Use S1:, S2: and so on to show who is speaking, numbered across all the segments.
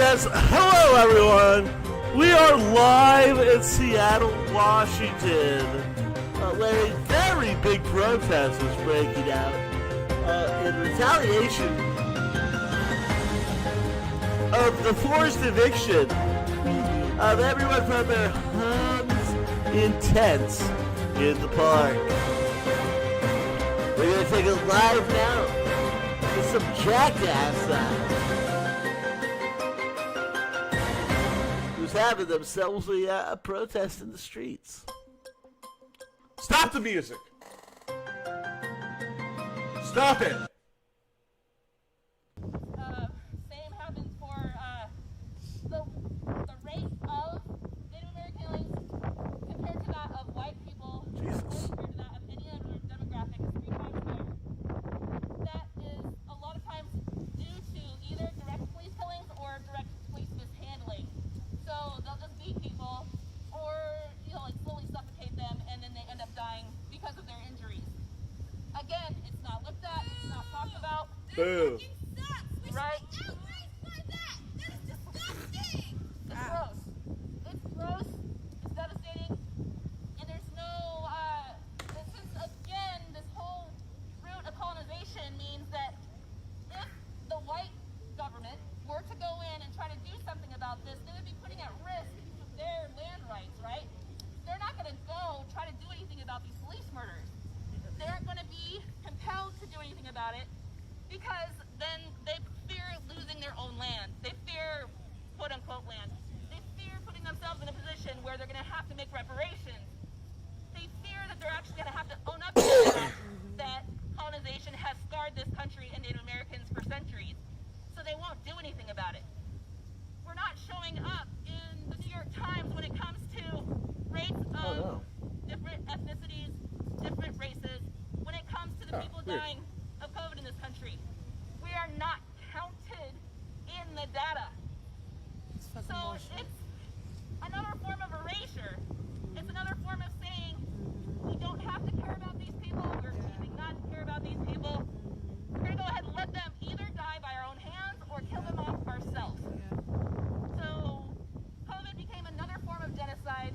S1: Yes, hello everyone. We are live in Seattle, Washington, where a very big protest is breaking out in retaliation of the forced eviction of everyone from their homes in tents in the park. We're going to take it live now to some jackass who's having themselves a protest in the streets.
S2: Stop the music! Stop it!
S3: Same happens for the rate of Native American aliens compared to that of white people,
S1: Jesus.
S3: compared to that of any other demographic is 3 times higher. That is a lot of times due to either direct police killings or direct police mishandling. So they'll just beat people or, like slowly suffocate them and then they end up dying because of their injuries. Again, it's not looked at, it's not talked about.
S2: Boo.
S3: Right?
S4: That is disgusting!
S3: It's gross. It's gross, it's devastating, and there's no, since again, this whole route of colonization means that if the white government were to go in and try to do something about this, they would be putting at risk their land rights, right? They're not going to go try to do anything about these police murders. They aren't going to be compelled to do anything about it because then they fear losing their own land. They fear, quote unquote, land. They fear putting themselves in a position where they're going to have to make reparations. They fear that they're actually going to have to own up to the fact that colonization has scarred this country and Native Americans for centuries. So they won't do anything about it. We're not showing up in the New York Times when it comes to rates of different ethnicities, different races, when it comes to the people dying of COVID in this country. We are not counted in the data. So it's another form of erasure. It's another form of saying we don't have to care about these people. We're choosing not to care about these people. We're going to go ahead and let them either die by our own hands or kill them off ourselves. So COVID became another form of genocide,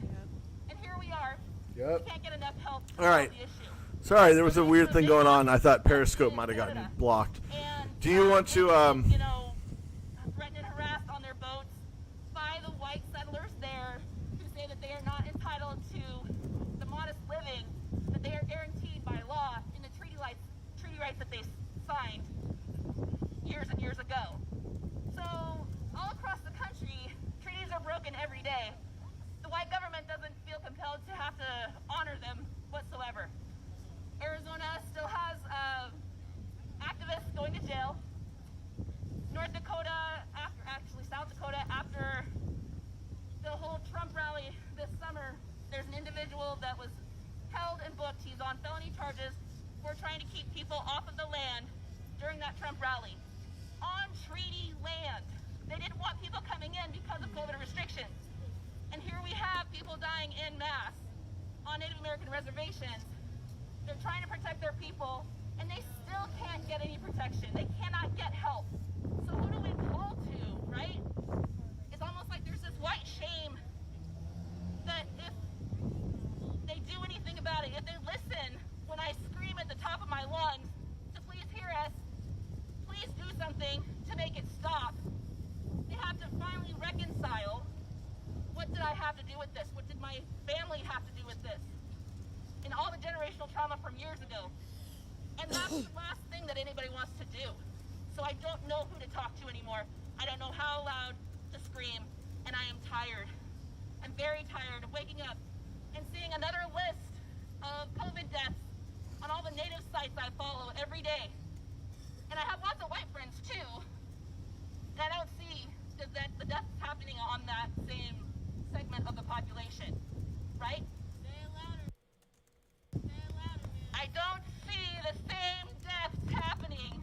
S3: and here we are.
S2: Yep.
S3: We can't get enough help to
S1: All right.
S3: solve the issue.
S1: Sorry, there was a weird thing going on. I thought Periscope might have gotten blocked.
S3: And,
S1: Do you want to,
S3: threatened and harassed on their boats by the white settlers there who say that they are not entitled to the modest living that they are guaranteed by law in the treaty rights that they signed years and years ago. So all across the country, treaties are broken every day. The white government doesn't feel compelled to have to honor them whatsoever. Arizona still has activists going to jail. North Dakota, South Dakota, after the whole Trump rally this summer, there's an individual that was held and booked. He's on felony charges for trying to keep people off of the land during that Trump rally. On treaty land. They didn't want people coming in because of COVID restrictions. And here we have people dying en masse on Native American reservations. They're trying to protect their people, and they still can't get any protection. They cannot get help. So who do we call to, right? It's almost like there's this white shame that if they do anything about it, if they listen when I scream at the top of my lungs to please hear us, please do something to make it stop, they have to finally reconcile, what did I have to do with this? What did my family have to do with this? And all the generational trauma from years ago. And that's the last thing that anybody wants to do. So I don't know who to talk to anymore. I don't know how loud to scream, and I am tired. I'm very tired of waking up and seeing another list of COVID deaths on all the native sites I follow every day. And I have lots of white friends too, and I don't see that the deaths happening on that same segment of the population, right?
S4: Say it louder. Say it louder, man.
S3: I don't see the same deaths happening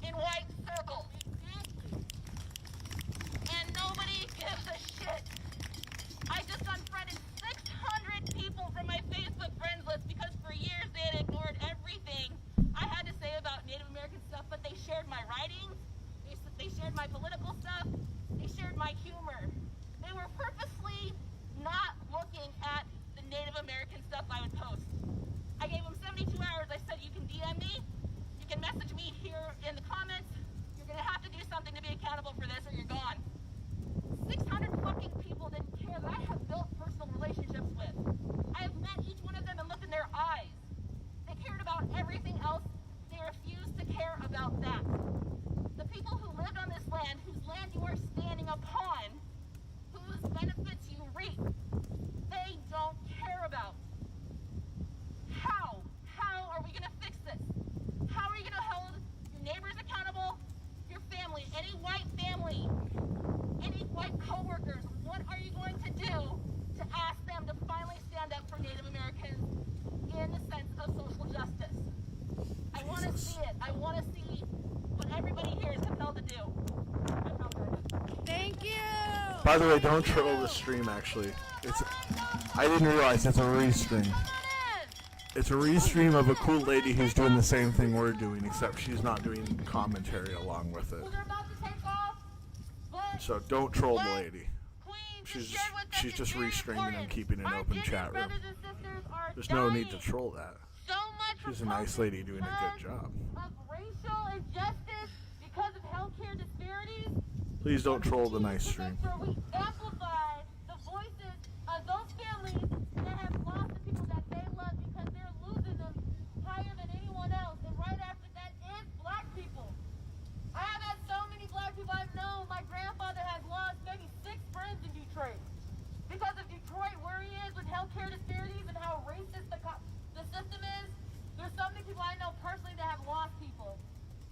S3: in white circles.
S4: Exactly.
S3: And nobody gives a shit. I just unfriended 600 people from my Facebook friends list because for years they had ignored everything I had to say about Native American stuff, but they shared my writings, they shared my political stuff, they shared my my humor. They were purposely not looking at the Native American stuff I would post. I gave them 72 hours. I said, you can DM me, you can message me here in the comments. You're gonna have to do something to be accountable for this or you're gone. 600 fucking people didn't care that I have built personal relationships with. I have met each one of them and looked in their eyes. They cared about everything else. They refused to care about that. The people who lived on this land, whose land you are standing upon, whose benefits you reap, they don't care about. How are we gonna fix this? How are you gonna hold your neighbors accountable, your family, any white family, any white coworkers? What are you going to do to ask them to finally stand up for Native Americans in the sense of social justice? I want to see it. I want to see what everybody here is compelled to do. I'm not good.
S4: Thank you.
S1: By the way, don't troll the stream, actually. I didn't realize it's a restream. It's a restream of a cool lady who's doing the same thing we're doing, except she's not doing commentary along with it.
S3: They're about to take off, but
S1: So don't troll the lady.
S3: Queen
S1: She's
S3: shared with us
S1: she's
S3: it's
S1: just
S3: very
S1: restreaming and
S3: important.
S1: keeping an
S3: Our
S1: open
S3: Indigenous
S1: chat room.
S3: brothers and sisters are
S1: There's no need to
S3: dying
S1: troll that.
S3: so much
S1: She's a
S3: for
S1: nice lady doing a good
S3: because
S1: job.
S3: of racial injustice, because of healthcare disparities.
S1: Please don't troll the nice stream.
S3: To make sure we amplify the voices of those families that have lost the people that they love because they're losing them higher than anyone else. And right after that is black people. I have had so many black people I've known. My grandfather has lost maybe 6 friends in Detroit. Because of Detroit, where he is with healthcare disparities and how racist the system is, there's so many people I know personally that have lost people.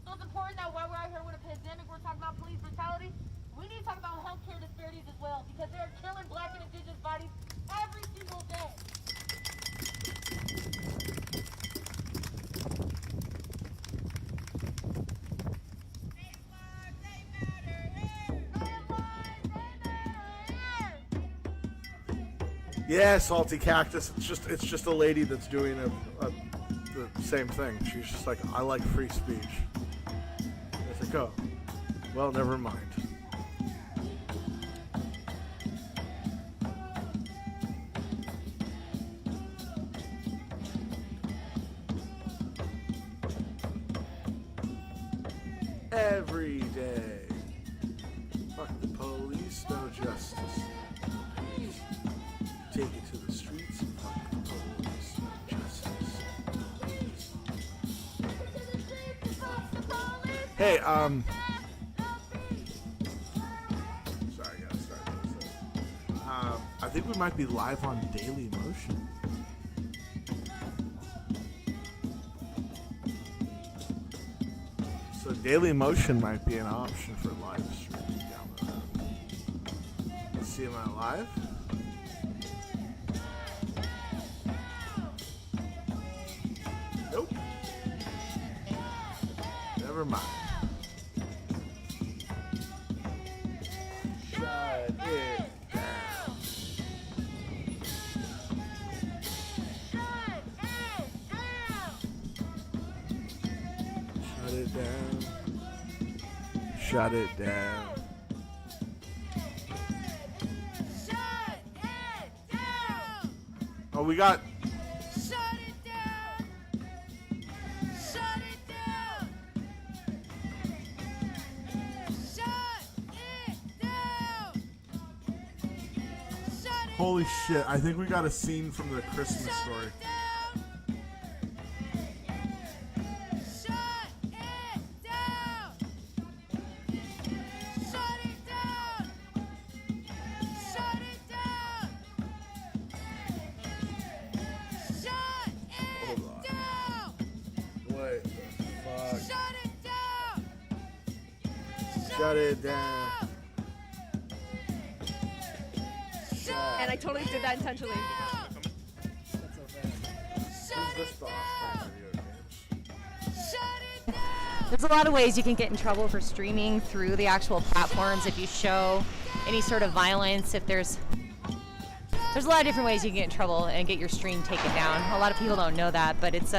S3: So it's important that while we're out here with a pandemic, we're talking about police brutality, we need to talk about healthcare disparities as well, because they're killing black and indigenous bodies every single day.
S1: Yeah, Salty Cactus. It's just a lady that's doing the same thing. She's just like, I like free speech. It's like, oh, well, never mind. Every day. Fuck the police, no justice. Take it to the streets and fuck the police, no justice. Hey, sorry, I gotta start this. I think we might be live on Daily Motion. So Daily Motion might be an option for live streaming down the road. Let's see, am I live? Nope. Never mind. Shut it down. Shut it down. Shut it down. Oh, we got.
S4: Shut it down. Shut it down. Shut it down. Shut it
S1: Holy shit! I think we got a scene from the Christmas story.
S4: down. Shut it down. Shut it down. Shut it down. Shut
S1: Hold
S4: it
S1: on.
S4: down.
S1: What the fuck?
S4: Shut it down.
S1: Shut it down.
S5: And I totally did that intentionally.
S1: Who's this boss playing video games?
S4: Shut it down.
S6: There's a lot of ways you can get in trouble for streaming through the actual platforms. If you show any sort of violence, if there's a lot of different ways you can get in trouble and get your stream taken down. A lot of people don't know that, but it's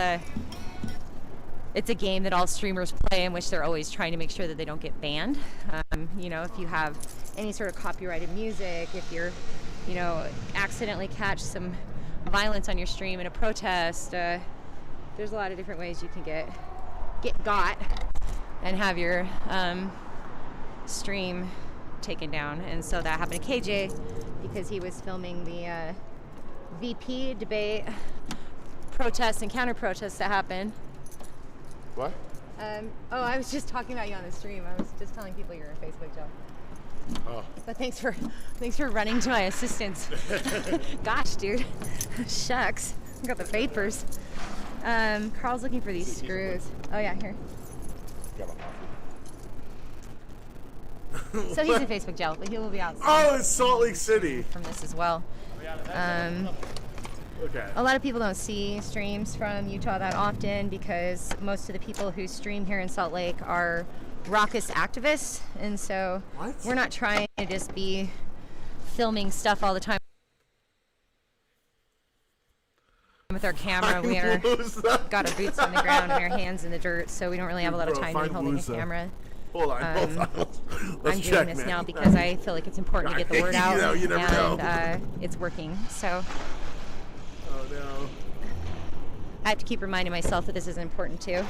S6: it's a game that all streamers play in which they're always trying to make sure that they don't get banned. You know, if you have any sort of copyrighted music, if you're, you know, accidentally catch some violence on your stream in a protest, there's a lot of different ways you can get got and have your stream taken down. And so that happened to KJ because he was filming the VP debate protests and counter protests that happened.
S2: What?
S6: Oh, I was just talking about you on the stream. I was just telling people you're in Facebook jail.
S2: Oh.
S6: But thanks for running to my assistance. Gosh, dude. Shucks. I got the vapors. Carl's looking for these screws. Oh yeah, here. So he's in Facebook jail, but he will be out soon
S2: Oh, it's Salt Lake City.
S6: from this as well.
S2: Okay.
S6: A lot of people don't see streams from Utah that often because most of the people who stream here in Salt Lake are raucous activists, and so we're not trying to just be filming stuff all the time with our camera. We are got our boots on the ground and our hands in the dirt, so we don't really have a lot of time to be holding a camera.
S2: Hold on. Let's
S6: I'm
S2: check,
S6: doing this
S2: man.
S6: now because I feel like it's important to get the word out,
S2: you never know.
S6: and it's working. So
S2: Oh no.
S6: I have to keep reminding myself that this is important too.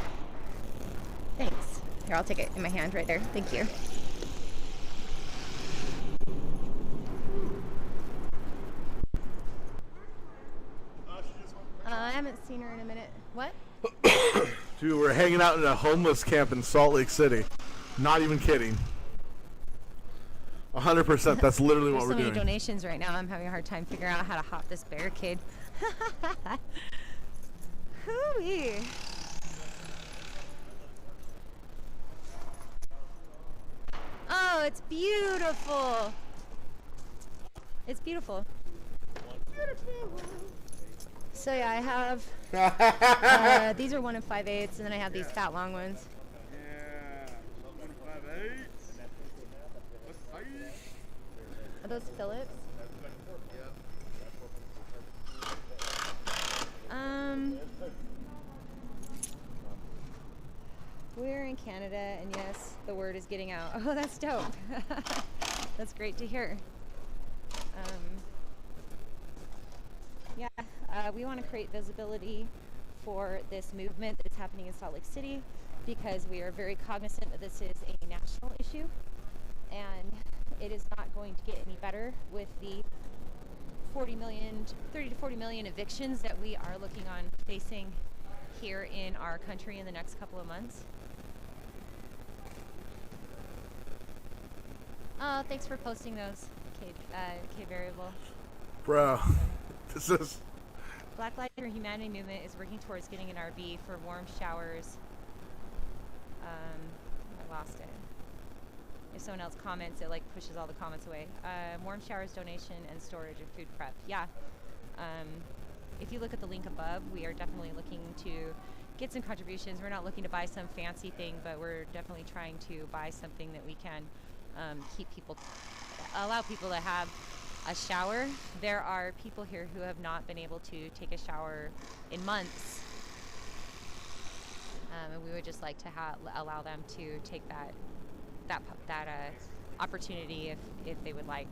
S6: Thanks. Here, I'll take it in my hand right there. Thank you. I haven't seen her in a minute. What?
S2: Dude, we're hanging out in a homeless camp in Salt Lake City. Not even kidding. 100%. That's literally what
S6: There's
S2: we're
S6: so many
S2: doing.
S6: donations right now. I'm having a hard time figuring out how to hop this barricade. Hooey. Oh, it's beautiful. It's beautiful. So yeah, I have these are 1 5/8, and then I have these fat long ones. Are those Phillips? We're in Canada, and yes, the word is getting out. Oh, that's dope. That's great to hear. Yeah, we want to create visibility for this movement that is happening in Salt Lake City because we are very cognizant that this is a national issue, and it is not going to get any better with the 30 to 40 million evictions that we are looking on facing here in our country in the next couple of months. Oh, thanks for posting those, K Variable.
S2: Bro, this is...
S6: Black Lives for Humanity movement is working towards getting an RV for warm showers. I lost it. If someone else comments, it like pushes all the comments away. Warm showers, donation, and storage of food prep. Yeah. If you look at the link above, we are definitely looking to get some contributions. We're not looking to buy some fancy thing, but we're definitely trying to buy something that we can allow people to have a shower. There are people here who have not been able to take a shower in months, and we would just like to allow them to take that opportunity if they would like.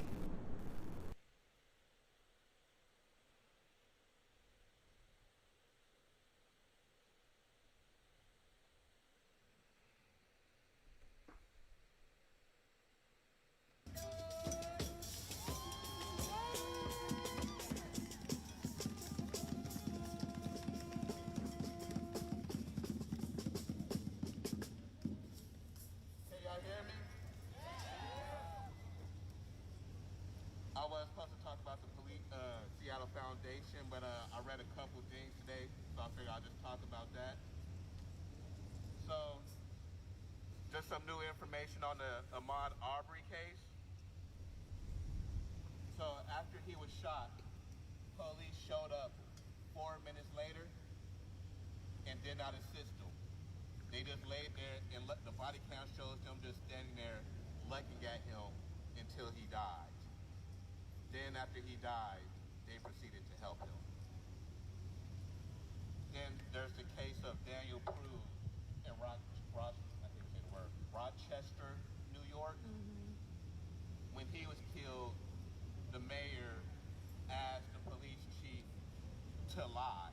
S7: I was supposed to talk about the Seattle Foundation, but I read a couple things today, so I figured I'll just talk about that. So, just some new information on the Ahmaud Arbery case. So, after he was shot, police showed up 4 minutes later and did not assist him. They just laid there and the body cam shows them just standing there looking at him until he died. Then after he died, they proceeded to help him. Then there's the case of Daniel Cruz, Rochester, New York. When he was killed, the mayor asked the police chief to lie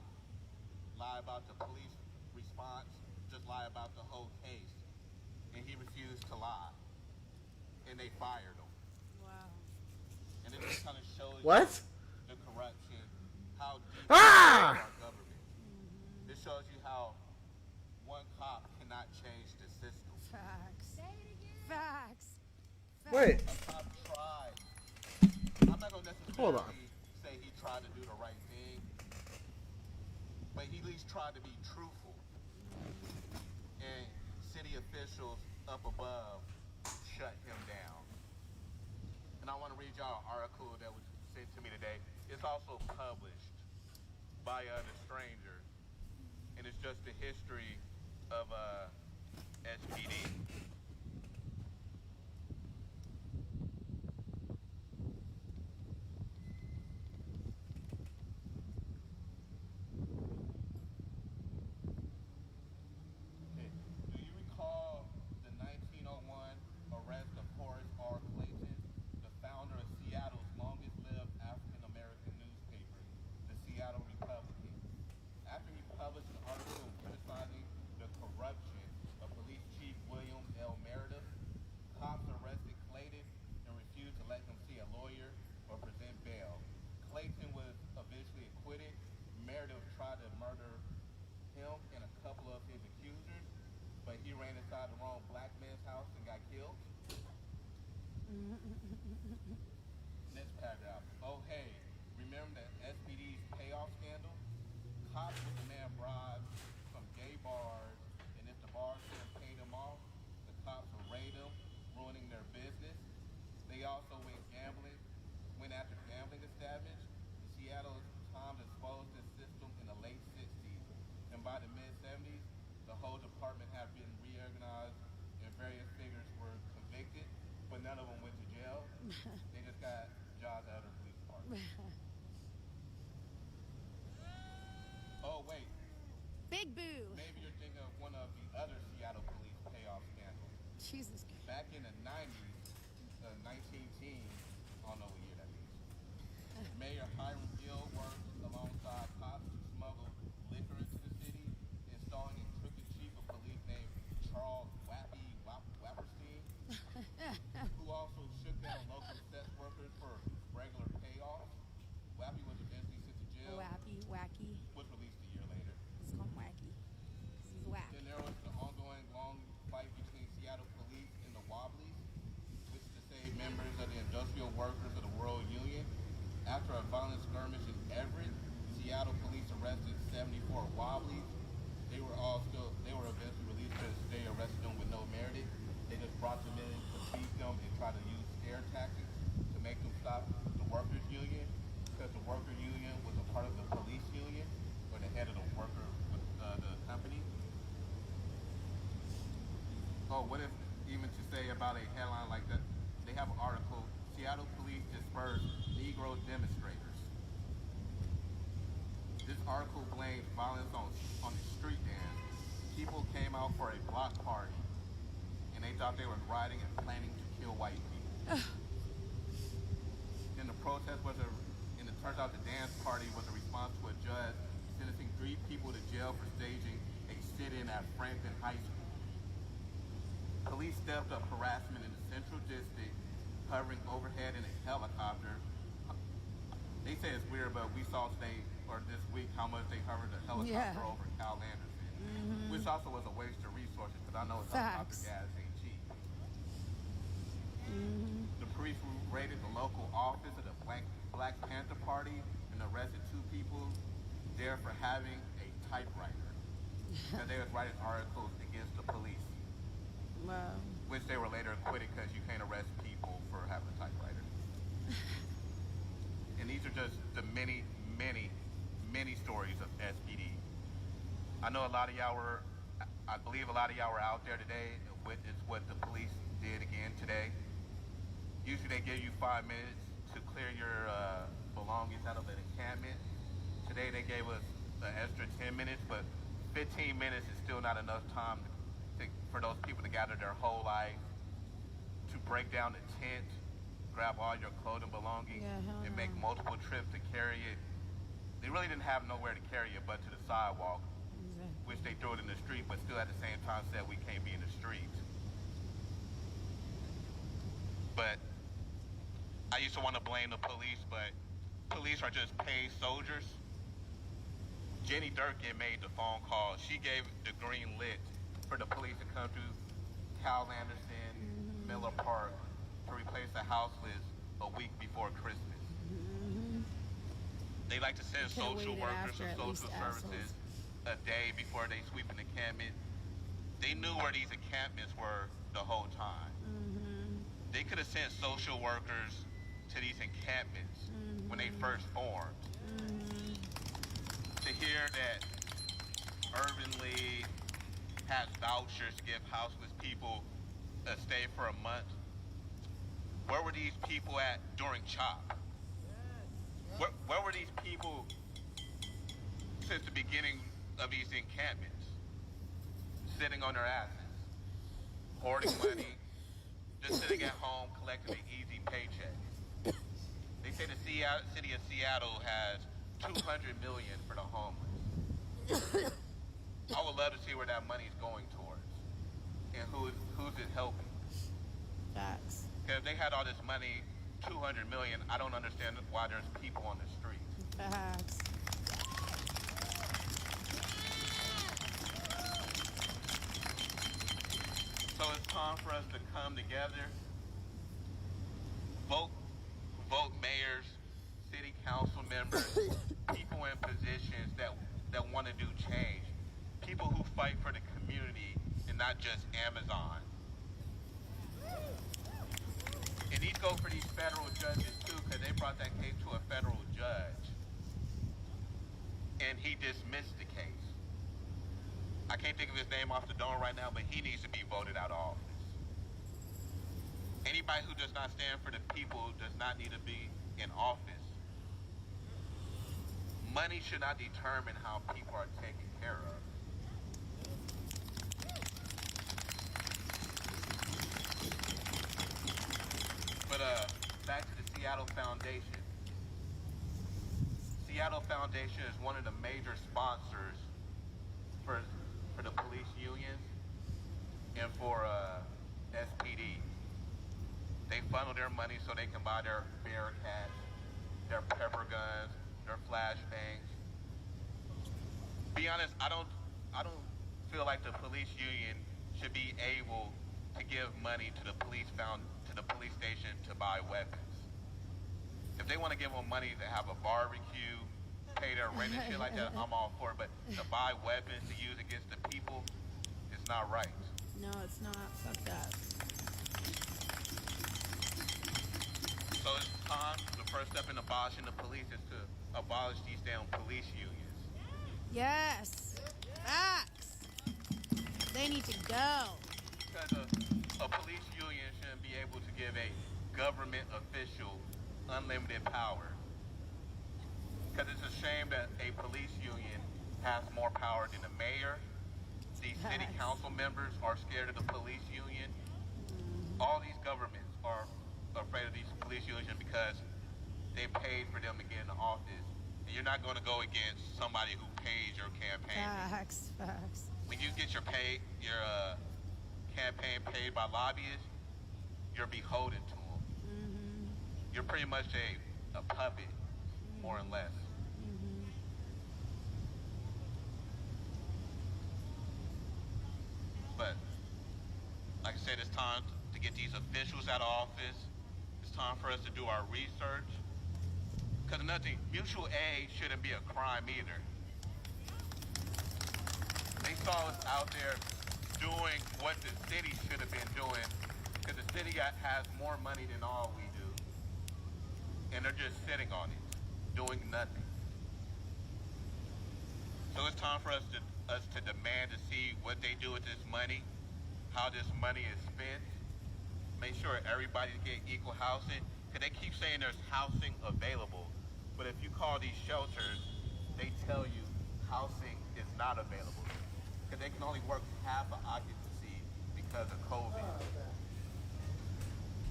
S7: about the police response, just lie about the whole case. And he refused to lie. And they fired him.
S4: Wow.
S7: And it just kind of shows
S2: What?
S7: you the corruption, how deep
S2: Ah!
S7: our government. This shows you how one cop cannot change the system.
S4: Facts. Facts.
S2: Wait.
S7: A cop tried. I'm not gonna
S2: Hold on.
S7: necessarily say he tried to do the right thing, but he at least tried to be truthful. And city officials up above shut him down. And I want to read y'all an article that was sent to me today. It's also published by The Stranger, and it's just the history of SPD. Okay. Do you recall the 1901 arrest of Horace R. Clayton, the founder of Seattle's longest-lived African-American newspaper, the Seattle Republican? After he published an article criticizing the corruption of Police Chief William L. Meredith, cops arrested Clayton and refused to let him see a lawyer or present bail. Clayton was eventually acquitted. Meredith tried to murder him and a couple of his accusers, but he ran inside the wrong black man's house and got killed. Next paragraph. Oh, hey, remember the SPD's payoff scandal? Cops would demand bribes from gay bars, and if the bars couldn't pay them off, the cops would raid them, ruining their business. They also went after gambling establishments. Seattle's Times exposed this system in the late 60s, and by the mid-70s, the whole department had been reorganized, and various figures were convicted, but none of them went to jail. They just got jobs at other police departments. Oh, wait.
S4: Big boo.
S7: Maybe you're thinking of one of the other Seattle police payoff scandals.
S4: Jesus Christ.
S7: Back in the 90s, 19 teens, I don't know what year that is. Mayor Hiram Gill worked alongside cops to smuggle liquor into the city, installing a crooked chief of police named Charles Wapperstein, who also shook down local sex workers for regular payoffs. Wappy was eventually sent to jail,
S4: Wacky.
S7: was released a year later.
S4: Let's call him Wacky. 'Cause he's whack.
S7: Then there was the ongoing long fight between Seattle police and the Wobblies, which is to say members of the Industrial Workers of the World Union. After a violent skirmish in Everett, Seattle police arrested 74 Wobblies. They were eventually released because they arrested them with no merit. They just brought them in to beat them and try to use scare tactics to make them stop the workers' union, because the worker union was a part of the police union, or the head of the the company. Oh, what if even to say about a headline like that? They have an article, Seattle police dispersed Negro demonstrators. This article blames violence on the street dance. People came out for a block party, and they thought they were rioting and planning to kill white people. Then the protest and it turns out the dance party was a response to a judge sentencing 3 people to jail for staging a sit-in at Franklin High School. Police stepped up harassment in the Central District, hovering overhead in a helicopter. They say it's weird, but we saw this week how much they hovered the helicopter over Cal Anderson, which also was a waste of resources, because I know it's helicopter gas ain't cheap. The police raided the local office of the Black Panther Party and arrested 2 people there for having a typewriter, because they was writing articles against the police.
S4: Wow.
S7: Which they were later acquitted because you can't arrest people for having a typewriter. And these are just the many, many, many stories of SPD. I know I believe a lot of y'all were out there today and witnessed what the police did again today. Usually they give you 5 minutes to clear your belongings out of an encampment. Today they gave us an extra 10 minutes, but 15 minutes is still not enough time for those people to gather their whole life break down the tent, grab all your clothing belongings, and make multiple trips to carry it. They really didn't have nowhere to carry it but to the sidewalk, which they threw it in the street, but still at the same time said we can't be in the streets. But I used to want to blame the police, but police are just paid soldiers. Jenny Durkin made the phone call. She gave the green lit for the police to come through Cal Anderson, Miller Park, to replace the houseless a week before Christmas. They like to send social workers or social services a day before they sweep an encampment. They knew where these encampments were the whole time. They could have sent social workers to these encampments when they first formed. To hear that Urban League has vouchers to give houseless people a stay for a month. Where were these people at during CHOP? Where were these people since the beginning of these encampments? Sitting on their asses, hoarding money, just sitting at home collecting an easy paycheck. They say the city of Seattle has $200 million for the homeless. I would love to see where that money's going towards and who's it helping.
S4: Facts.
S7: Because if they had all this money, $200 million, I don't understand why there's people on the streets.
S4: Facts.
S7: So it's time for us to come together, vote mayors, city council members, people in positions that want to do change, people who fight for the community and not just Amazon. And these go for these federal judges too, because they brought that case to a federal judge, and he dismissed the case. I can't think of his name off the dome right now, but he needs to be voted out of office. Anybody who does not stand for the people does not need to be in office. Money should not determine how people are taken care of. But back to the Seattle Foundation. Seattle Foundation is one of the major sponsors for the police unions and for SPD. They funnel their money so they can buy their Bearcats, their pepper guns, their flashbangs. Be honest, I don't feel like the police union should be able to give money to the police station to buy weapons. If they want to give them money to have a barbecue, pay their rent and shit like that, I'm all for it. But to buy weapons to use against the people, it's not right.
S4: No, it's not. Fuck that.
S7: So it's time, the first step in abolishing the police is to abolish these damn police unions.
S4: Yes. Facts. They need to go.
S7: Because a police union shouldn't be able to give a government official unlimited power. Because it's a shame that a police union has more power than the mayor. These city council members are scared of the police union. All these governments are afraid of these police unions because they paid for them to get in the office. And you're not going to go against somebody who pays your campaign.
S4: Facts. Facts.
S7: When you get your campaign paid by lobbyists, you're beholden to them. You're pretty much a puppet, more or less. But like I said, it's time to get these officials out of office. It's time for us to do our research. Because another thing, mutual aid shouldn't be a crime either. They saw us out there doing what the city should have been doing, because the city has more money than all we do. And they're just sitting on it, doing nothing. So it's time for us to demand to see what they do with this money, how this money is spent, make sure everybody get equal housing, because they keep saying there's housing available. But if you call these shelters, they tell you housing is not available, because they can only work half of occupancy because of COVID.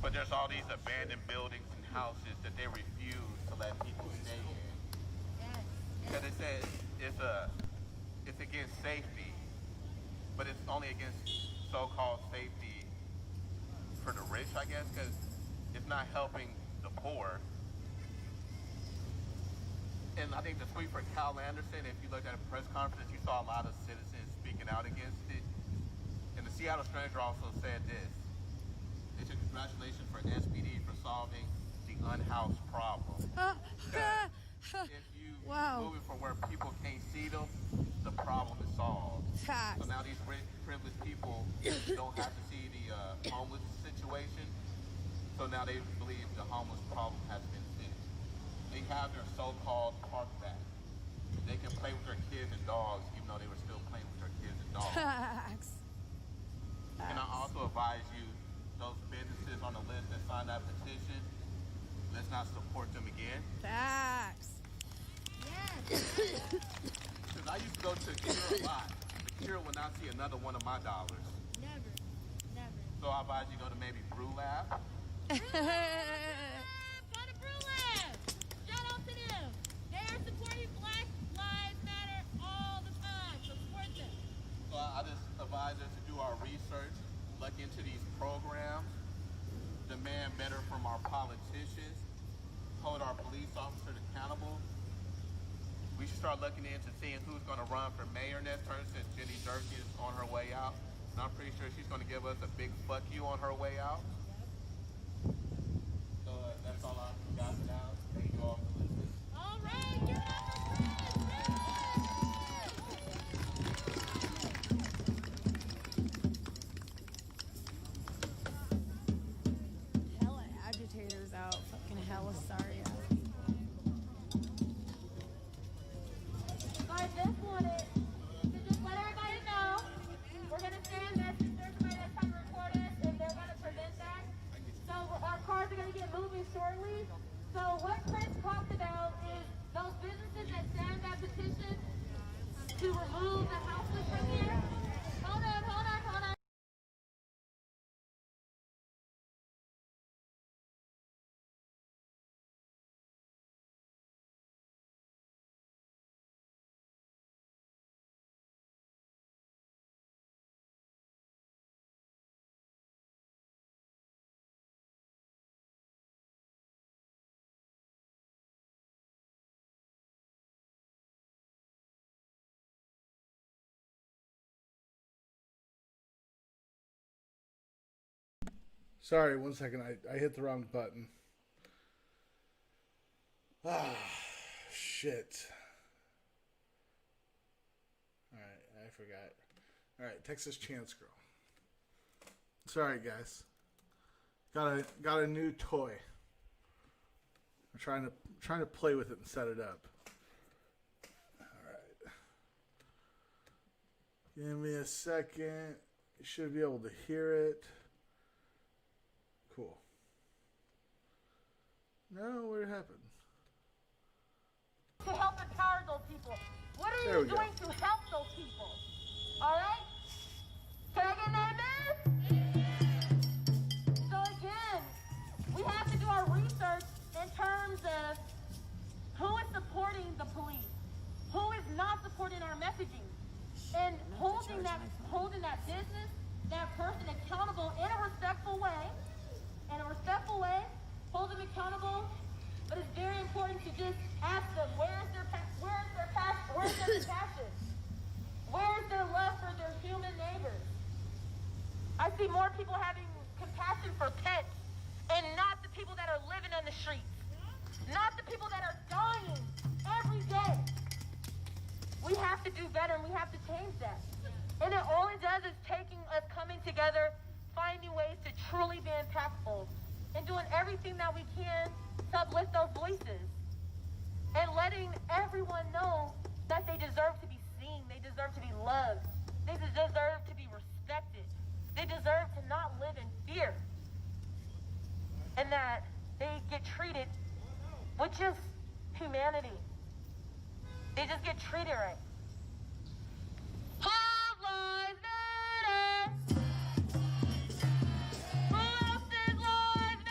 S7: But there's all these abandoned buildings and houses that they refuse to let people stay in. Because it says it's against safety, but it's only against so-called safety for the rich, I guess, because it's not helping the poor. And I think the tweet for Cal Anderson, if you looked at a press conference, you saw a lot of citizens speaking out against it. And the Seattle Stranger also said this. They said congratulations for SPD for solving the unhoused problem. If you move it from where people can't see them, the problem is solved. So now these rich, privileged people don't have to see the homeless situation. So now they believe the homeless problem has been fixed. They have their so-called park back. They can play with their kids and dogs, even though they were still playing with their kids and dogs. And I also advise you, those businesses on the list that signed that petition, let's not support them again.
S4: Facts.
S7: Because I used to go to Cure a lot. The Cure will not see another one of my dollars.
S4: Never.
S7: So I advise you go to maybe Brew Lab.
S4: Go to Brew Lab. Shout out to them. They are supporting Black Lives Matter all the time. So support them.
S7: So I just advise us to do our research, look into these programs, demand better from our politicians, hold our police officers accountable. We should start looking into seeing who's going to run for mayor next term, since Jenny Durkee is on her way out. And I'm pretty sure she's going to give us a big fuck you on her way out. So that's all I got now. Thank you all for listening.
S4: All right, get hella agitators out. Fucking hella sorry.
S3: So I just wanted to just let everybody know we're going to send message to everybody that's trying to record us if they're going to prevent that. So our cars are going to get moving shortly. So what Chris talked about is those businesses that signed that petition to remove the houseless from here. Hold on.
S2: Sorry, 1 second. I hit the wrong button. Ah, shit. Alright, I forgot. Alright, Texas Chance Girl. Sorry, guys. Got a new toy. I'm trying to play with it and set it up. Alright. Give me a second. You should be able to hear it. Cool. No, what happened?
S3: To help empower those people. What are
S2: There
S3: you
S2: we go.
S3: doing to help those people? All right? Can I get an amen? So again, we have to do our research in terms of who is supporting the police, who is not supporting our messaging, and holding that business, that person accountable in a respectful way. Hold them accountable, but it's very important to just ask them, where's their passion? Where's their love for their human neighbors? I see more people having compassion for pets and not the people that are living on the streets, not the people that are dying every day. We have to do better, and we have to change that. And it all it does is taking us coming together, finding ways to truly be impactful, and doing everything that we can to uplift those voices. And letting everyone know that they deserve to be seen, they deserve to be loved, they deserve to be respected, they deserve to not live in fear. And that they get treated with just humanity. They just get treated right. All lives matter. Who else's lives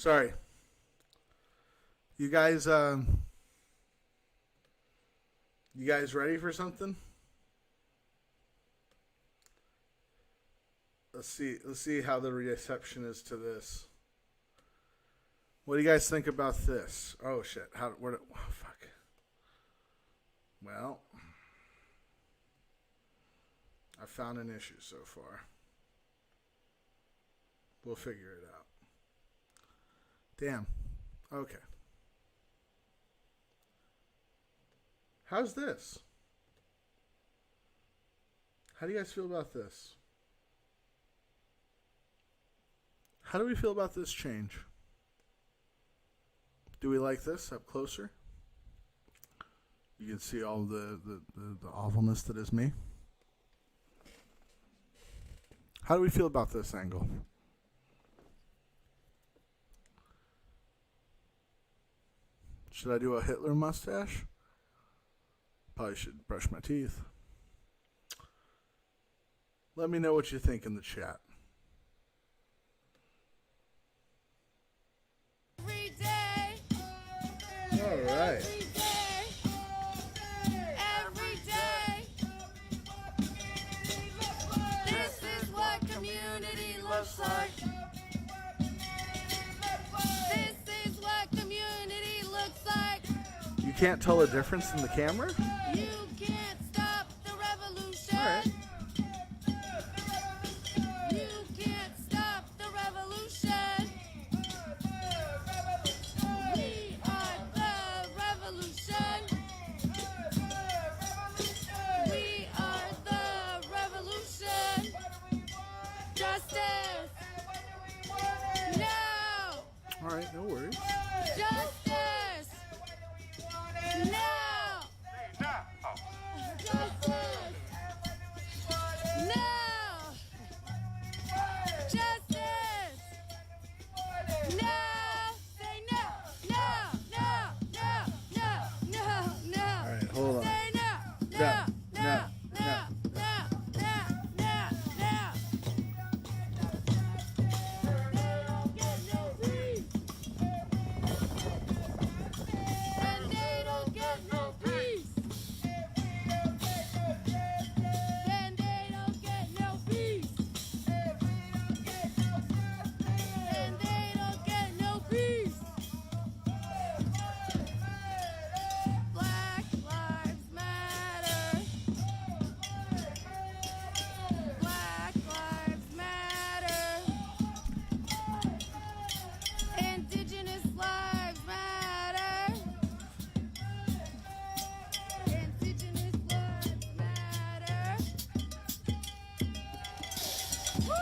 S2: Sorry. You guys ready for something? Let's see how the reception is to this. What do you guys think about this? Oh shit! Fuck. Well, I found an issue so far. We'll figure it out. Damn. Okay. How's this? How do you guys feel about this? How do we feel about this change? Do we like this up closer? You can see all the awfulness that is me. How do we feel about this angle? Should I do a Hitler mustache? Probably should brush my teeth. Let me know what you think in the chat.
S4: Every day.
S2: All right.
S4: Every day. This is what community looks like. This is what community looks like.
S2: You can't tell a difference in the camera?
S4: You can't stop the revolution.
S2: All right.
S4: You can't stop the revolution. We are the revolution. We are the revolution. Justice. No.
S2: All right, no worries.
S4: Justice. No. Justice. No. Justice. No. Say no. No. No. No. No. No. No.
S2: All right, hold on.
S4: Say no.
S2: No.
S4: No.
S2: No.
S4: No. No. No. No. No. They don't get no peace. And they don't get no peace. And they don't get no peace. And they don't get no peace. Black lives matter. Black lives matter. Indigenous lives matter. Indigenous lives matter. Woo!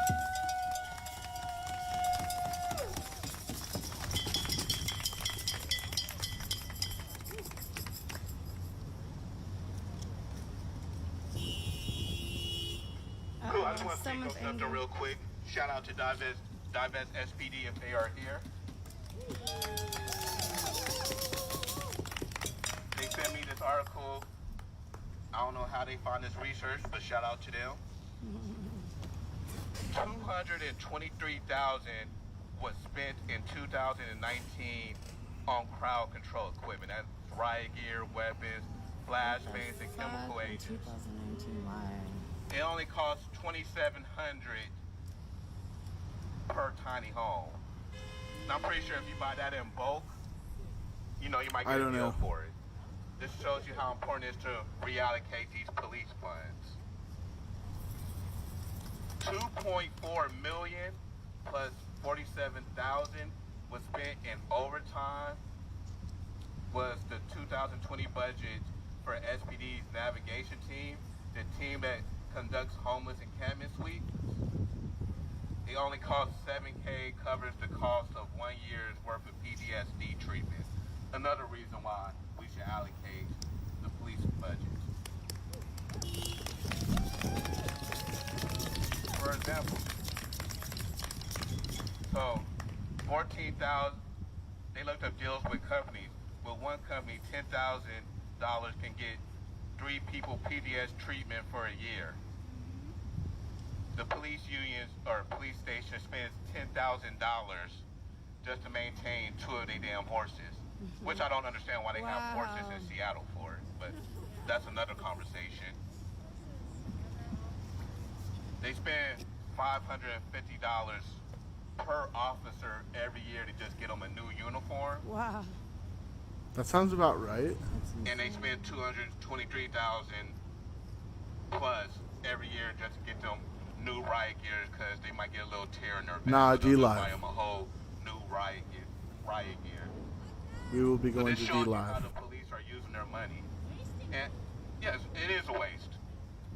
S7: Cool, I just want to say something real quick. Shout out to Divest SPD if they are here. They sent me this article. I don't know how they find this research, but shout out to them. 223,000 was spent in 2019 on crowd control equipment. That's riot gear, weapons, flashbangs, and chemical agents.
S4: 2019 why?
S7: It only costs $2,700 per tiny home. And I'm pretty sure if you buy that in bulk, you know, you might get a deal for it. This shows you how important it is to reallocate these police funds. 2.4 million plus 47,000 was spent in overtime. Was the 2020 budget for SPD's navigation team, the team that conducts homeless encampment sweeps. It only costs $7K, covers the cost of 1 year's worth of PTSD treatment. Another reason why we should allocate the police budget. For example, so 14,000. They looked up deals with companies. With one company, $10,000 can get 3 people PTSD treatment for a year. The police unions or police station spends $10,000 just to maintain 2 of their damn horses, which I don't understand why they have horses in Seattle for, but that's another conversation. They spend $550 per officer every year to just get them a new uniform.
S8: Wow.
S2: That sounds about right.
S7: And they spend $223,000 plus every year just to get them new riot gear because they might get a little tear in their vest.
S2: Nah,
S7: So they'll
S2: D-Live.
S7: buy them a whole new riot gear.
S2: We will be
S7: So
S2: going
S7: this
S2: to
S7: shows you how
S2: D-Live.
S7: the police are using their money. And yes, it is a waste.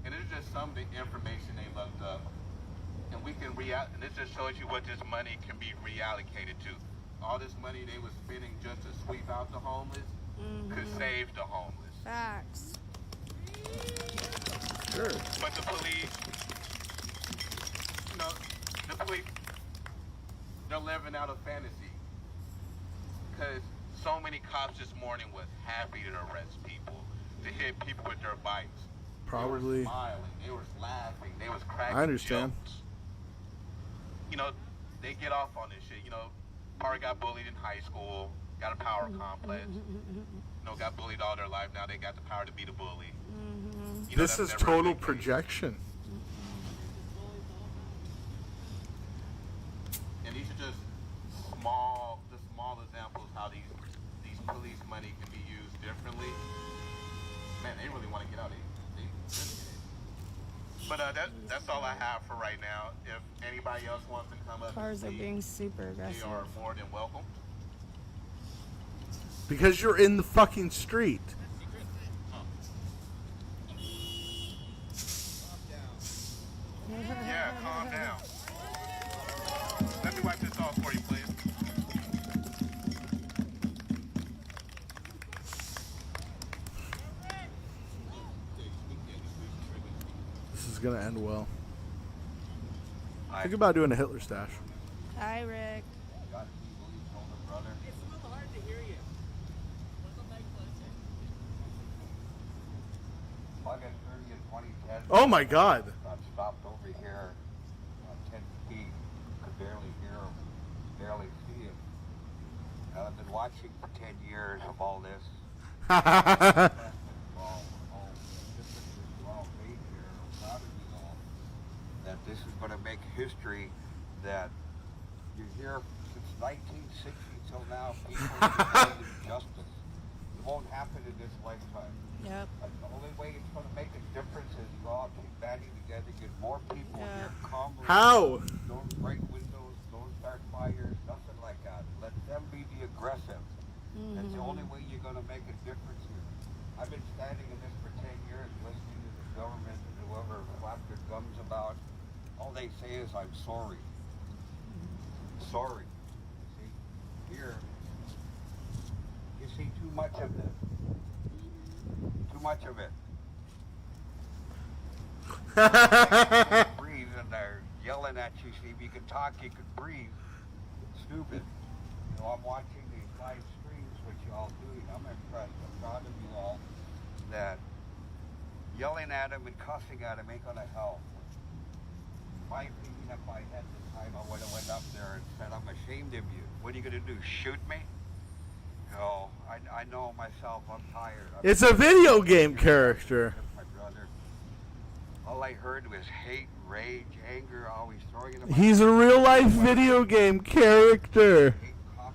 S7: And it's just some of the information they looked up. And we can and this just shows you what this money can be reallocated to. All this money they were spending just to sweep out the homeless could save the homeless.
S8: Facts.
S2: Sure.
S7: But the police, they're living out a fantasy. Because so many cops this morning was happy to arrest people, to hit people with their bikes.
S2: Probably.
S7: They were smiling, they were laughing, they was cracking
S2: I understand.
S7: jokes. They get off on this shit. Part got bullied in high school, got a power complex. Got bullied all their life. Now they got the power to be the bully.
S2: This is
S7: that's never a
S2: total
S7: good case.
S2: projection.
S7: And these are just small examples how these police money can be used differently. Man, they really want to get out. But that's all I have for right now. If anybody else wants to come up,
S8: Cars are being super
S7: they
S8: aggressive.
S7: are more than welcome.
S2: Because you're in the fucking street.
S7: Yeah, calm down. Let me wipe this off for you, please.
S2: This is gonna end well. Think about doing a Hitler stash.
S8: Hi, Rick.
S2: Oh my God.
S9: Got stopped over here on 10 feet. Could barely hear him, barely see him. I've been watching for 10 years of all this. That this is going to make history, that you're here since 1960 till now, people are demanding justice. It won't happen in this lifetime.
S8: Yep.
S9: The only way it's going to make a difference is you all keep banding together, get more people here, calmly.
S2: How?
S9: Don't break windows, don't start fires, nothing like that. Let them be the aggressive. That's the only way you're going to make a difference here. I've been standing in this for 10 years, listening to the government and whoever flapped their gums about. All they say is, I'm sorry. Sorry. See, here, you see too much of this. Too much of it. Breathe, and they're yelling at you. See, if you can talk, you can breathe. Stupid. I'm watching these live streams, which you all do. I'm impressed. I'm proud of you all. That yelling at them and cussing at them ain't gonna help. My opinion, if I had the time, I would have went up there and said, I'm ashamed of you. What are you gonna do? Shoot me? No, I know myself. I'm tired.
S2: It's a video game character.
S9: My brother. All I heard was hate, rage, anger, always throwing it.
S2: He's a real life video game character.
S9: Hate cops.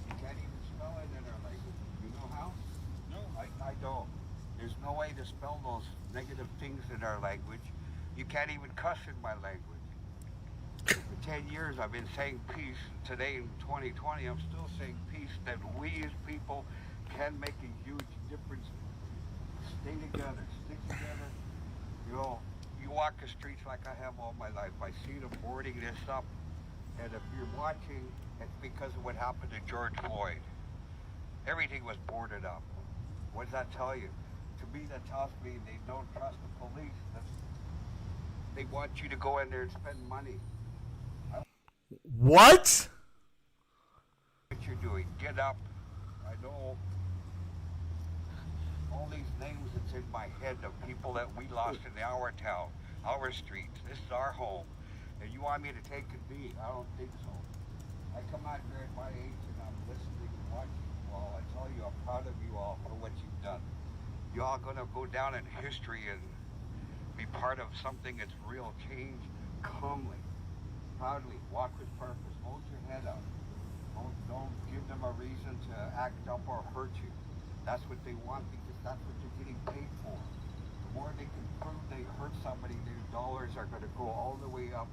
S9: You can't even spell it in their language. You know how? No, I don't. There's no way to spell those negative things in our language. You can't even cuss in my language. For 10 years I've been saying peace. Today in 2020 I'm still saying peace, that we as people can make a huge difference. Stay together, stick together. You walk the streets like I have all my life. I see them boarding this up. And if you're watching, it's because of what happened to George Floyd. Everything was boarded up. What does that tell you? To me, that tells me they don't trust the police. They want you to go in there and spend money.
S2: What?
S9: What you're doing, get up. I know all these names that's in my head of people that we lost in our town, our streets. This is our home. And you want me to take a knee? I don't think so. I come out here at my age and I'm listening and watching you all. I tell you, I'm proud of you all for what you've done. You all gonna go down in history and be part of something that's real change. Calmly, proudly, walk with purpose. Hold your head up. Don't give them a reason to act up or hurt you. That's what they want because that's what you're getting paid for. The more they can prove they hurt somebody, their dollars are going to go all the way up.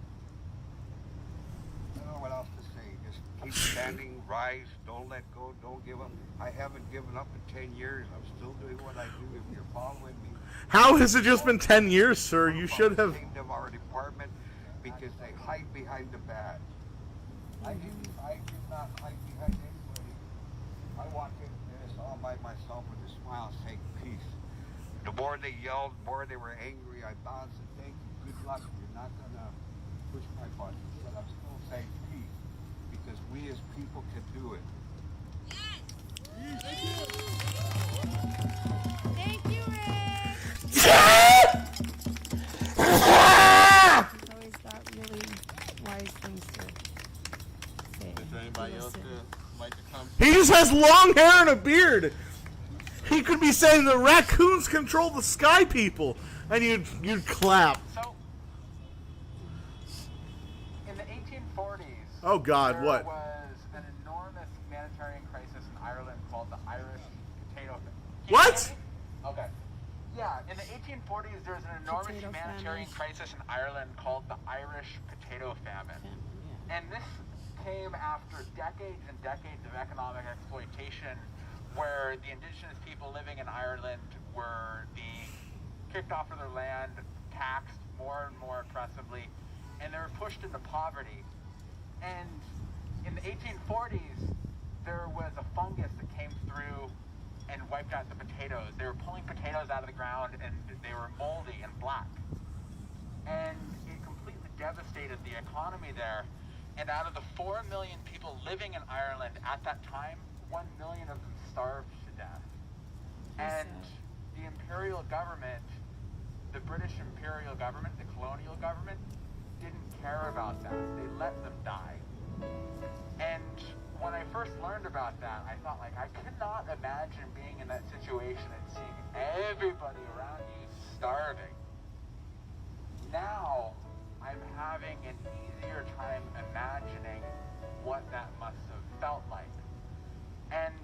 S9: I don't know what else to say. Just keep standing, rise, don't let go, don't give up. I haven't given up in 10 years. I'm still doing what I do. If you're following me.
S2: How has it just been 10 years, sir? You should have.
S9: Of our department because they hide behind the badge. I do not hide behind anybody. I walk in this all by myself with a smile saying peace. The more they yelled, the more they were angry, I bounced and thank you, good luck. You're not gonna push my buttons. But I'm still saying peace because we as people can do it.
S4: Thank you, Rick.
S8: He's always got really wise things to say.
S7: Is there anybody else that like to come?
S2: He just has long hair and a beard. He could be saying the raccoons control the sky people, and you'd clap.
S10: So, in the 1840s,
S2: Oh God,
S10: there
S2: what?
S10: was an enormous humanitarian crisis in Ireland called the Irish Potato Famine.
S2: What?
S10: Okay. Yeah, in the 1840s, there was an enormous
S8: Potato
S10: humanitarian
S8: famine.
S10: crisis in Ireland called the Irish Potato Famine. And this came after decades and decades of economic exploitation where the indigenous people living in Ireland were being kicked off of their land, taxed more and more oppressively, and they were pushed into poverty. And in the 1840s, there was a fungus that came through and wiped out the potatoes. They were pulling potatoes out of the ground and they were moldy and black. And it completely devastated the economy there. And out of the 4 million people living in Ireland at that time, 1 million of them starved to death. And the imperial government, the British imperial government, the colonial government, didn't care about that. They let them die. And when I first learned about that, I thought, like, I could not imagine being in that situation and seeing everybody around you starving. Now, I'm having an easier time imagining what that must have felt like. And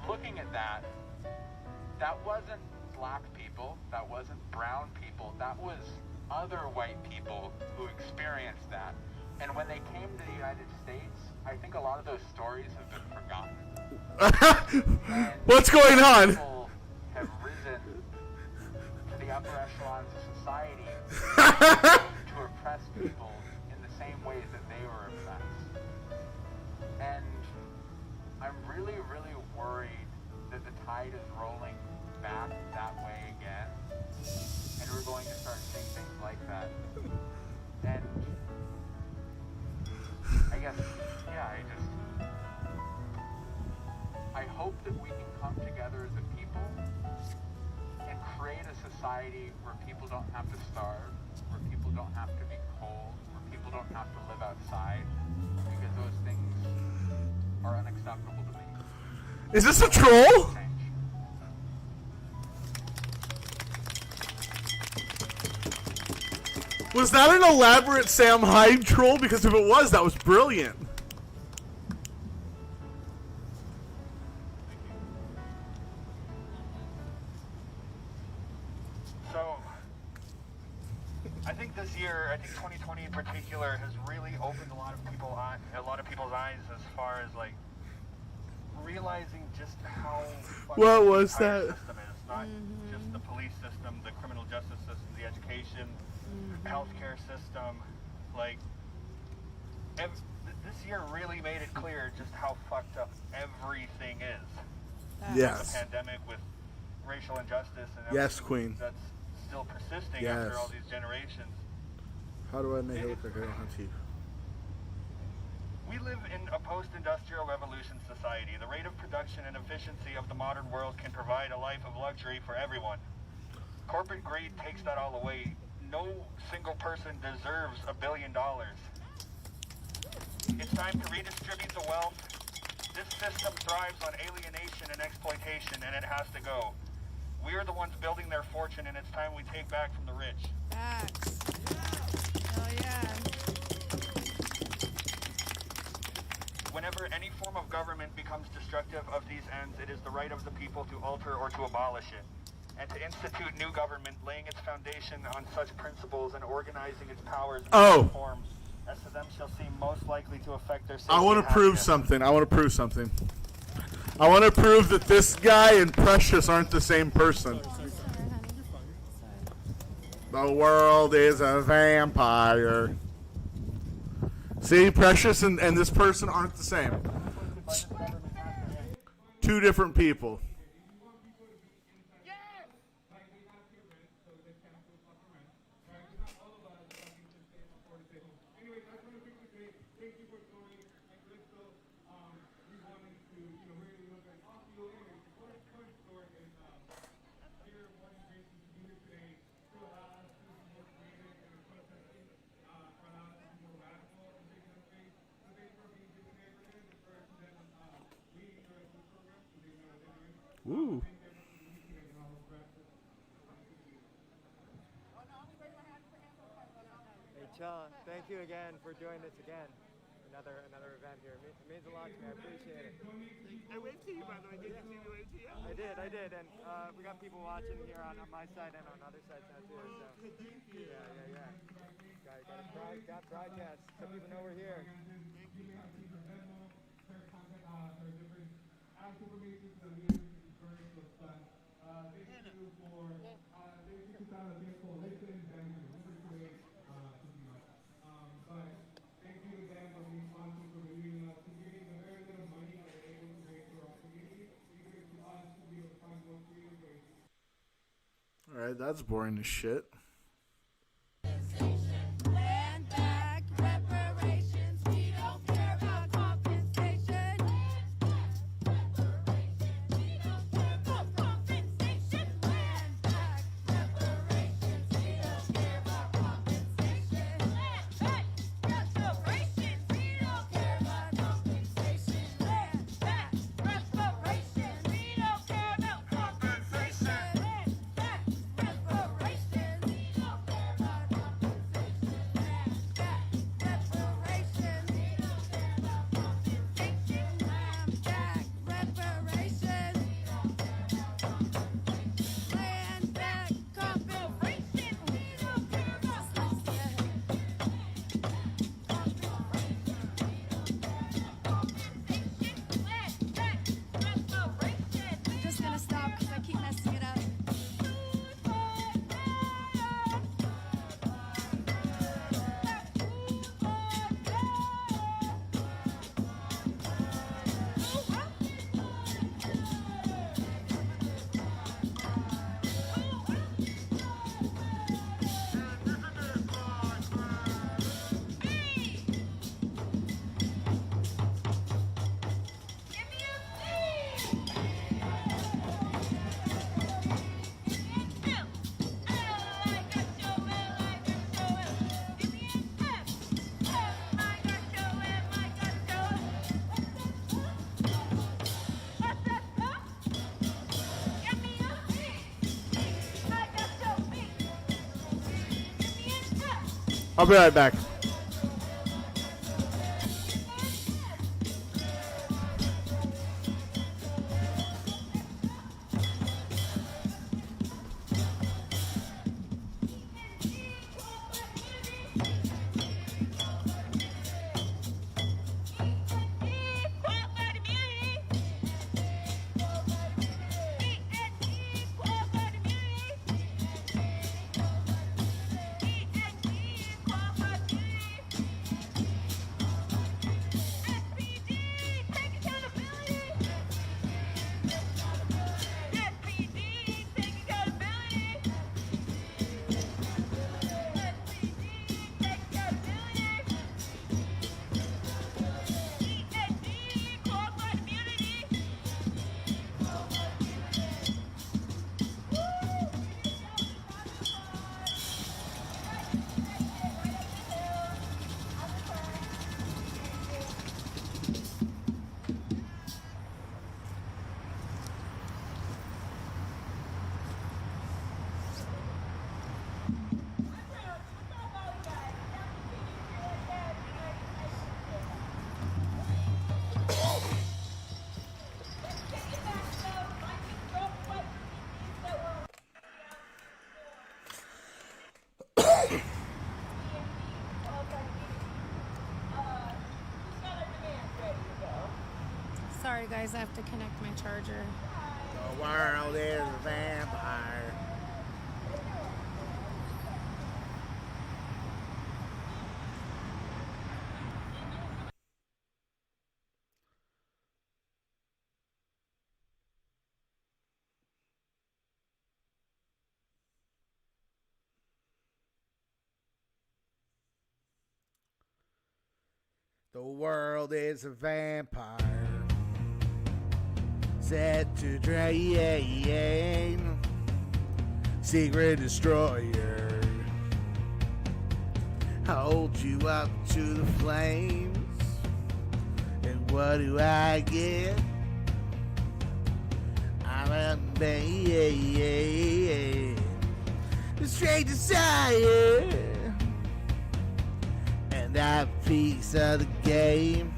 S10: looking at that, that wasn't black people, that wasn't brown people, that was other white people who experienced that. And when they came to the United States, I think a lot of those stories have been forgotten.
S2: What's going on?
S10: People have risen to the upper echelons of society to oppress people in the same ways that they were oppressed. And I'm really, really worried that the tide is rolling back that way again. And we're going to start seeing things like that. And I guess, yeah, I hope that we can come together as a people and create a society where people don't have to starve, where people don't have to be cold, where people don't have to live outside, because those things are unacceptable to me.
S2: Is this a troll? Was that an elaborate Sam Hyde troll? Because if it was, that was brilliant.
S10: So, I think this year, I think 2020 in particular, has really opened a lot of people's eyes as far as like realizing just how
S2: What was
S10: the entire
S2: that?
S10: system is. Not just the police system, the criminal justice system, the education, healthcare system. Like, this year really made it clear just how fucked up everything is.
S2: Yes.
S10: The pandemic with racial injustice and
S2: Yes,
S10: everything
S2: Queen.
S10: that's still persisting
S2: Yes.
S10: after all these generations.
S2: How do I make it look like I don't have teeth?
S10: We live in a post-industrial revolution society. The rate of production and efficiency of the modern world can provide a life of luxury for everyone. Corporate greed takes that all away. No single person deserves $1 billion.
S11: It's time to redistribute the wealth. This system thrives on alienation and exploitation, and it has to go. We are the ones building their fortune, and it's time we take back from the rich.
S8: Facts. Oh yeah.
S11: Whenever any form of government becomes destructive of these ends, it is the right of the people to alter or to abolish it, and to institute new government, laying its foundation on such principles and organizing its powers in such forms as to them shall seem most likely to affect their safety.
S2: I want to prove something. I want to prove something. I want to prove that this guy and Precious aren't the same person. The world is a vampire. See, Precious and this person aren't the same. Two different people. Ooh.
S12: Hey Sean, thank you again for doing this again. Another event here. It means a lot to me. I appreciate it.
S13: I waved to you, by the way. Did you see me wave to you?
S12: I did, and we got people watching here on my side and on other sides now too. So yeah. Got broadcast so people know we're here.
S2: All right, that's boring as shit.
S8: Land back, reparations, we don't care about compensation. We don't care about compensation. Land back, reparations, we don't care about compensation. Land back, reparations, we don't care about compensation. Land back, reparations, we don't care about compensation. Land back, reparations, we don't care about just gonna stop because I keep messing it up.
S2: I'll be right back.
S8: Qualified
S14: guys. I have to connect my charger.
S2: The world is a vampire. The world is a vampire set to drain, secret destroyer, hold you up to the flames. And what do I get? I'm a man, a straight desire. That piece of the game,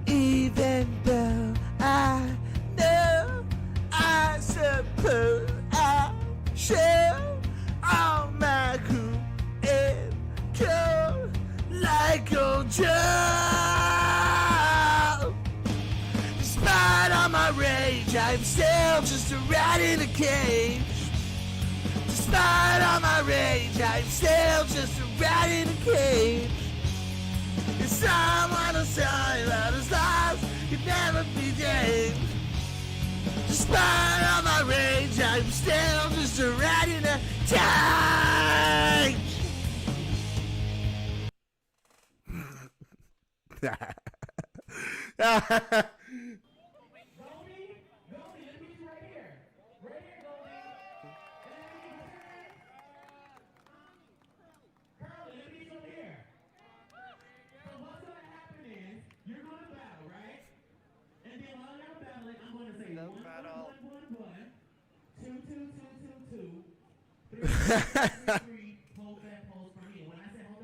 S2: even though I know I suppose I shall all my crew and go like old Joe. Despite all my rage, I'm still just a rat in a cage. Despite all my rage, I'm still just a rat in a cage. If someone will tell you that his life can never be changed. Despite all my rage, I'm still just a rat in a cage.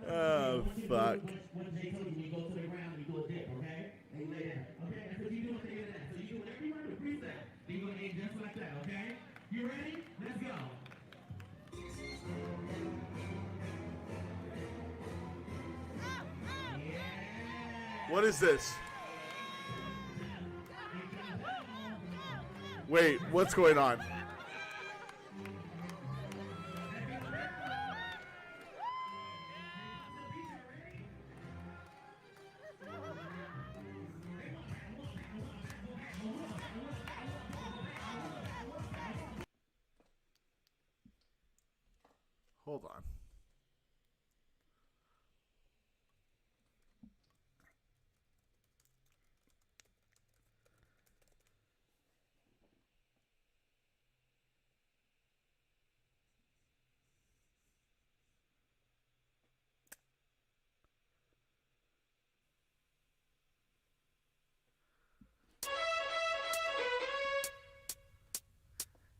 S2: Oh, fuck. What is this? Wait, what's going on? Hold on.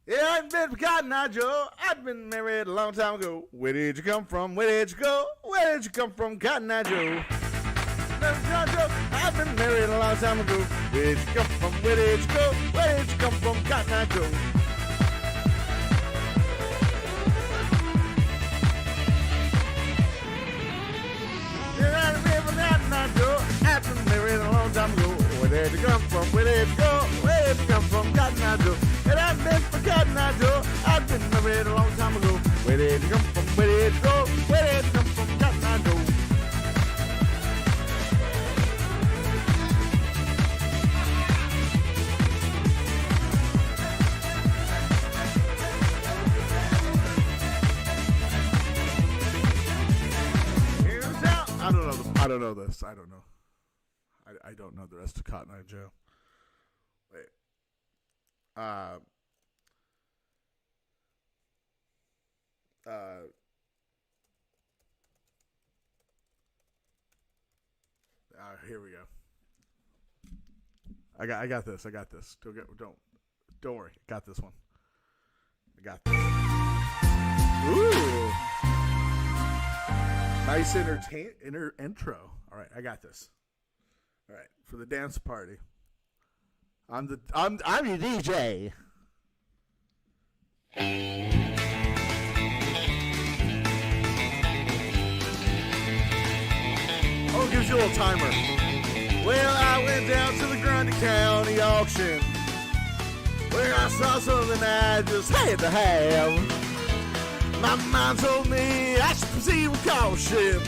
S2: Yeah, I've been forgotten now, Joe. I've been married a long time ago. Where did you come from? Where did you go? Where did you come from, Cotton Eye Joe? I've been married a long time ago. Where did you come from? Where did you go? Where did you come from, Cotton Eye Joe? I've been married a long time ago. Where did you come from? Where did you go? Where did you come from, Cotton Eye Joe? And I've been forgotten, I do. I've been married a long time ago. Where did you come from? Where did you go? Where did you come from, Cotton Eye Joe? I don't know this. I don't know. I don't know the rest of Cotton Eye Joe. Wait. Here we go. I got this. Don't worry. I got this one. I got this. Ooh. Nice intro. All right, I got this. All right, for the dance party. I'm your DJ. Oh, it gives you a little timer. Well, I went down to the county auction where I saw something I just had to have. My mind told me I should proceed with caution.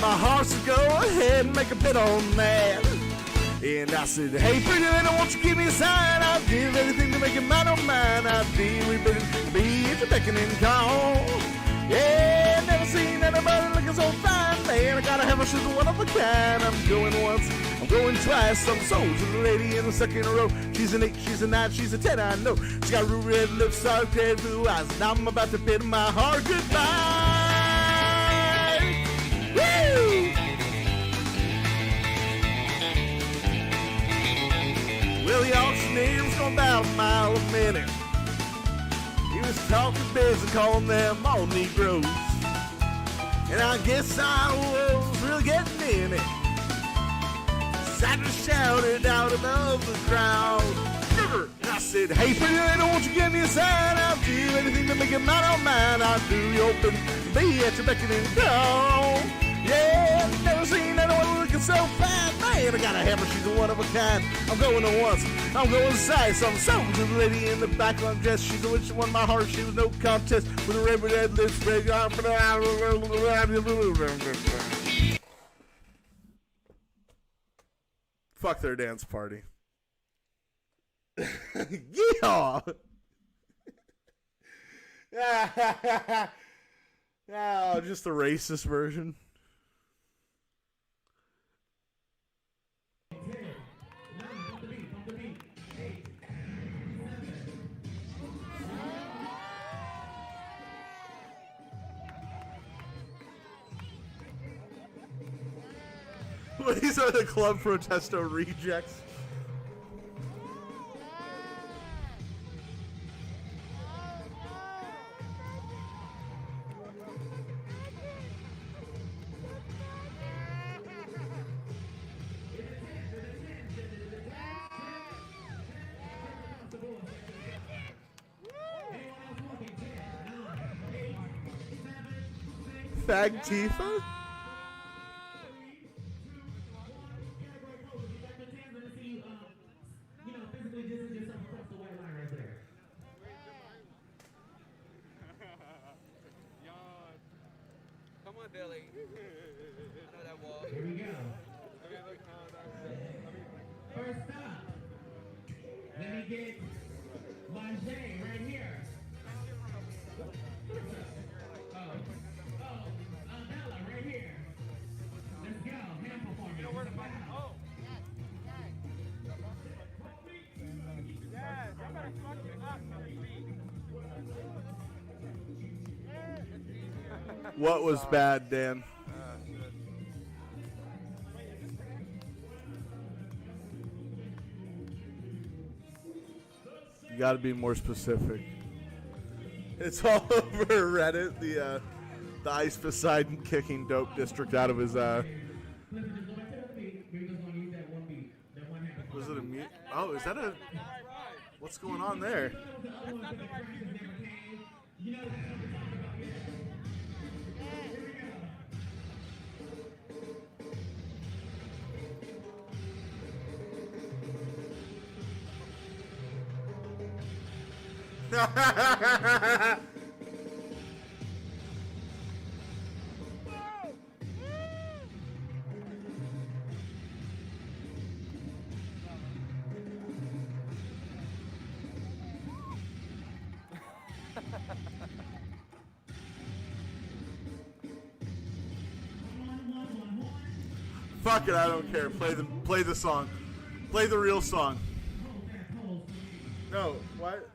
S2: My heart said go ahead and make a bid on that. And I said, hey, pretty lady, won't you give me a sign? I'll give anything to make it mine on mine. I'll be at your beckoning call. Yeah, never seen anybody looking so fine. Man, I gotta have her, she's one of a kind. I'm going once, I'm going twice. I'm sold to the lady in the second row. She's an 8, she's a 9, she's a 10, I know. She got ruby red lips, dark red blue eyes. And I'm about to bid my heart goodbye. Woo! Well, the auctioneer was going about a mile a minute. He was talking biz and calling them all Negroes. And I guess I was really getting in it. So I just shouted out above the crowd. And I said, hey, pretty lady, won't you give me a sign? I'll do anything to make it mine on mine. I'll do you open, be at your beckoning call. Yeah, never seen anyone looking so fine. Man, I got a hammer, she's a one of a kind. I'm going to once, I'm going twice. I'm sold to the lady in the back on dress. She's the one who won my heart, she was no contest. With a red lips, red arm. Fuck their dance party. Yeehaw! Oh, just the racist version. These are the Club Protesto rejects. Fag Tifa?
S15: Come on, Billy. I know that wall.
S16: Here we go. First up, let me get Lingerie right here. Bella right here. Let's go. Hand performance. You know where to find it? Oh.
S12: Yes, I'm gonna fuck you up.
S2: What was bad, Dan? You gotta be more specific. It's all over Reddit, the Ice Poseidon kicking Dope District out of his, Was it a mute? Oh, is that a... What's going on there? Fuck it, I don't care. Play the song. Play the real song. No, what?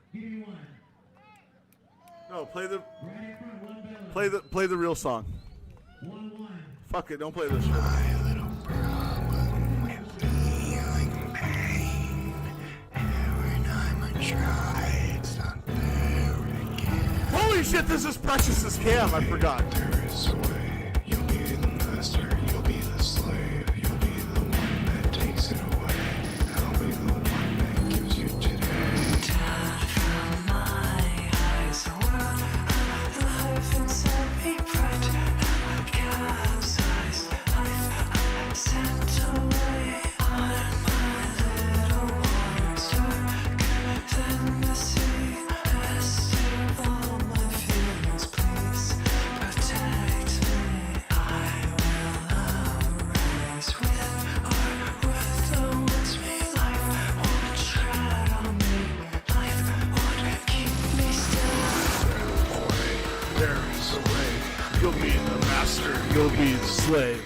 S2: No, play the real song. Fuck it, don't play this shit.
S17: My little problem with feeling pain. Every time I try, it's not there again.
S2: Holy shit, this is Precious as Cam, I forgot.
S17: There is a way. You'll be the master, you'll be the slave. You'll be the one that takes it away. I'll be the one that gives you today. Death from my eyes, the world of life inside me bright. Capsized, I've sent away on my
S1: you'll be the slave.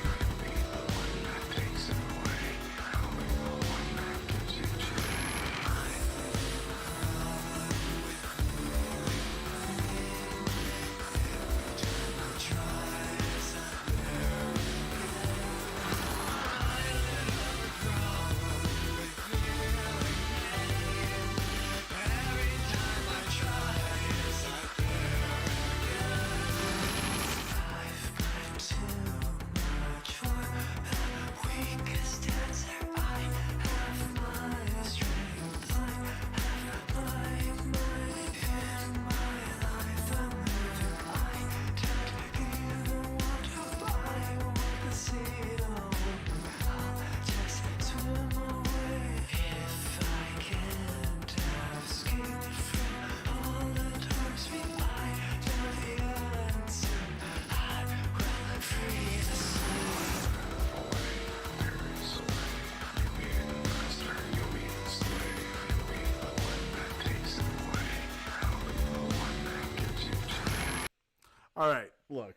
S1: All right, look,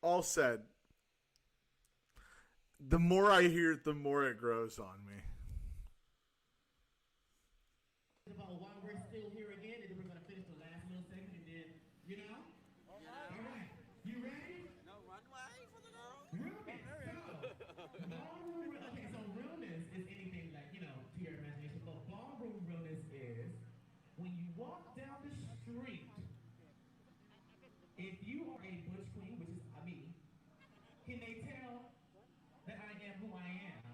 S1: all said. The more I hear it, the more it grows on me.
S16: About why we're still here again, and then we're going to finish the last little segment, and then, you know? All right. You ready?
S15: No runway for the girl?
S16: Realness. So, ballroom, okay, so realness is anything like, you know, to your imagination, but ballroom realness is when you walk down the street, if you are a butch queen, which is me, can they tell that I am who I am?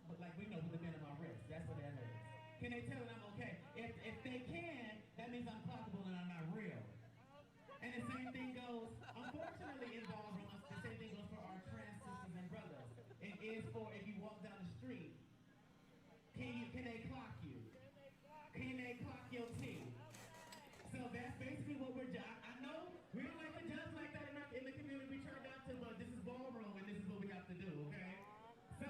S16: But like we know with the bend of my wrist, that's what that is. Can they tell that I'm okay? If they can, that means I'm clockable and I'm not real. And the same thing goes, unfortunately, in ballroom, the same thing goes for our trans sisters and brothers. It is for if you walk down the street, can they clock you? Can they clock your team? So that's basically what we're doing. I know we don't like to judge like that in the community. We try not to, but this is ballroom and this is what we have to do, okay? So,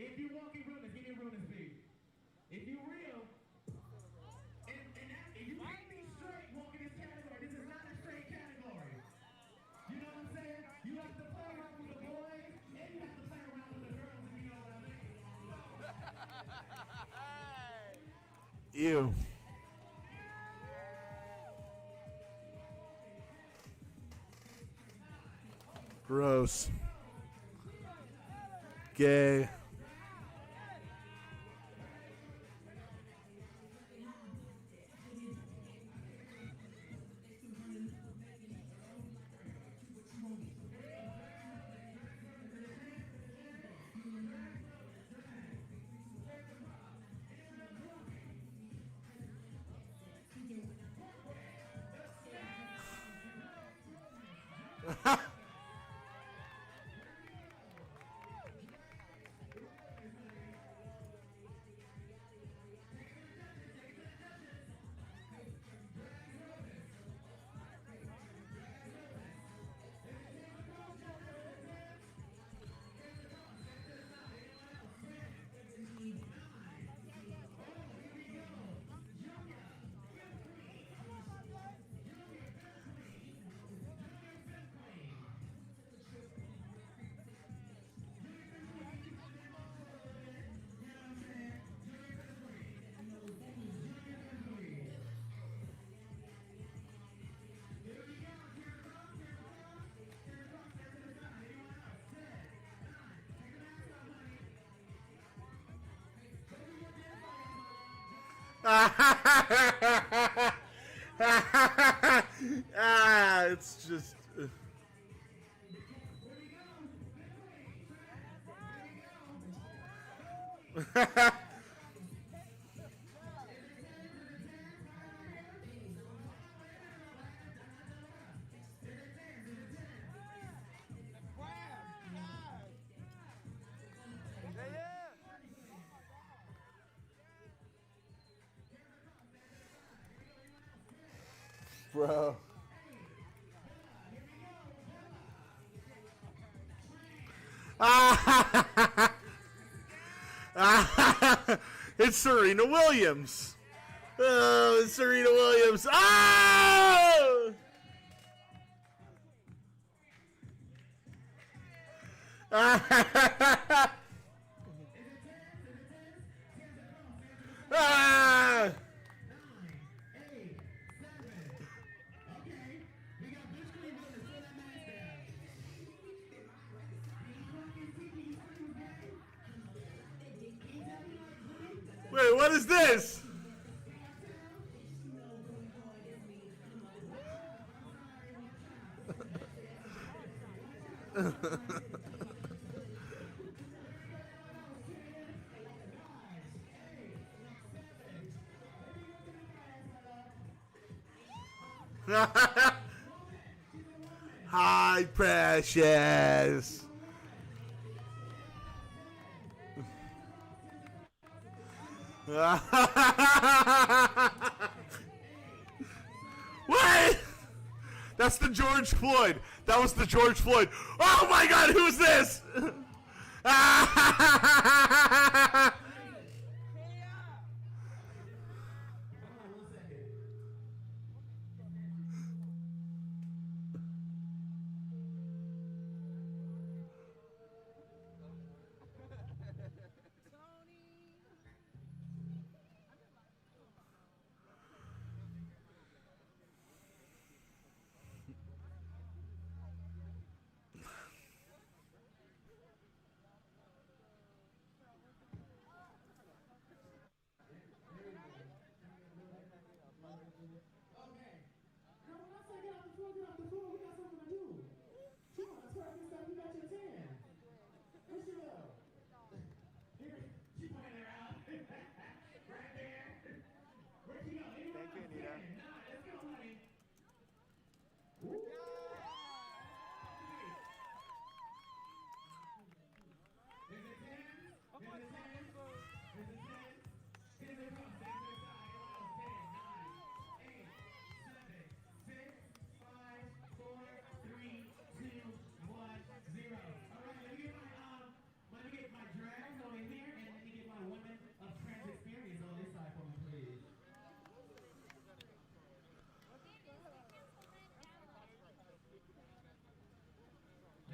S16: if you walk in realness, give me a realness beat. If you real, if you can't be straight, walk in this category. This is not a straight category. You know what I'm saying? You have to play around with the boys, and you have to play around with the girls, if you know what I mean.
S1: Ew. Gross. Gay. It's just. Bro. It's Serena Williams. Oh, it's Serena Williams. Oh!
S2: Ah! Wait, what is this? Hi, Precious. What? That's the George Floyd. That was the George Floyd. Oh my God, who's this?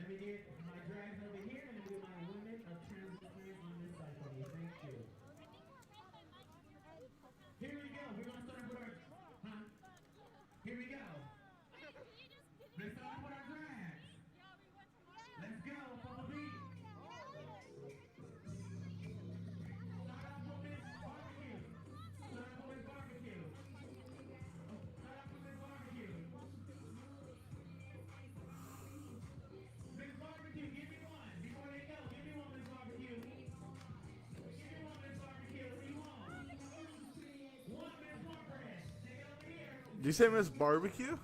S16: Let me get my drags over here and let me get my women of trans experience on this side for me. Thank you. Here we go. We're going to start with our... Huh? Here we go. Let's start with our drags. Let's go. Papa B. Start off with Miss Barbecue. Start off with Miss Barbecue. Start off with Miss Barbecue. Miss Barbecue, give me one. Before they go, give me one, Miss Barbecue. Give me one, Miss Barbecue. What do you want? One, Miss Cornbread. Take it over here.
S2: Did you say Miss Barbecue?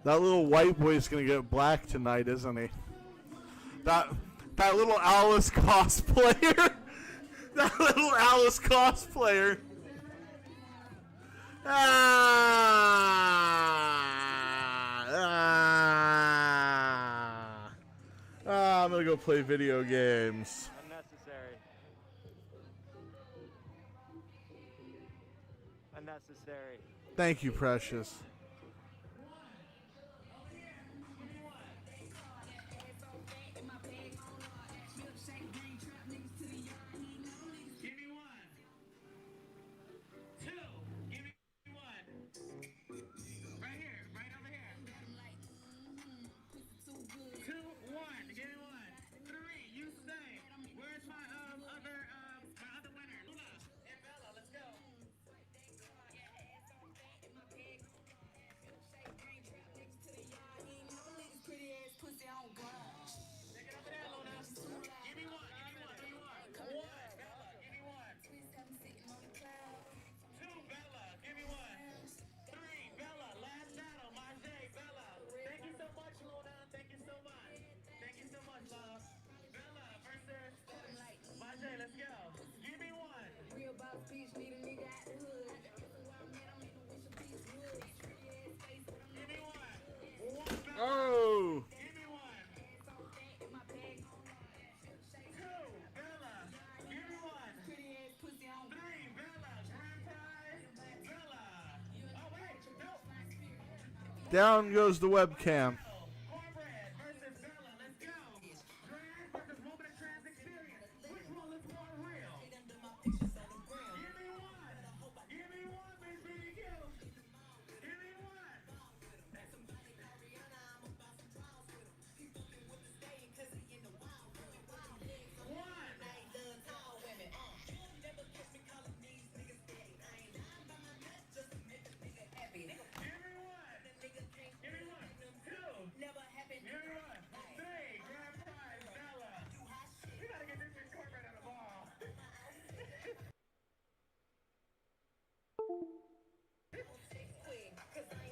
S2: That little white boy's gonna get black tonight, isn't he? That little Alice cosplayer. That little Alice cosplayer. I'm gonna go play video games.
S12: Unnecessary. Unnecessary.
S2: Thank you, Precious. Down goes the webcam.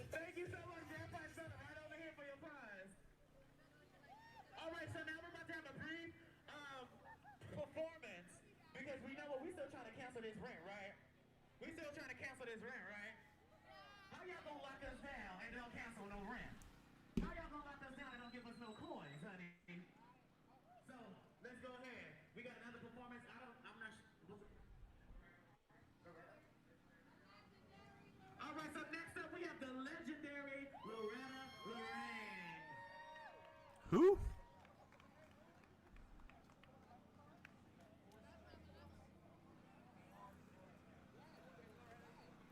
S16: Thank you so much, Grandpa Center, right over here for your prize. All right, so now we're about to have a brief performance because we know we still trying to cancel this rent, right? We still trying to cancel this rent, right? How y'all gonna lock us down and don't cancel no rent? How y'all gonna lock us down and don't give us no coins, honey? So let's go ahead. We got another performance. I'm not sure. All right, so next up we have the legendary Loretta Lorraine.
S2: Who?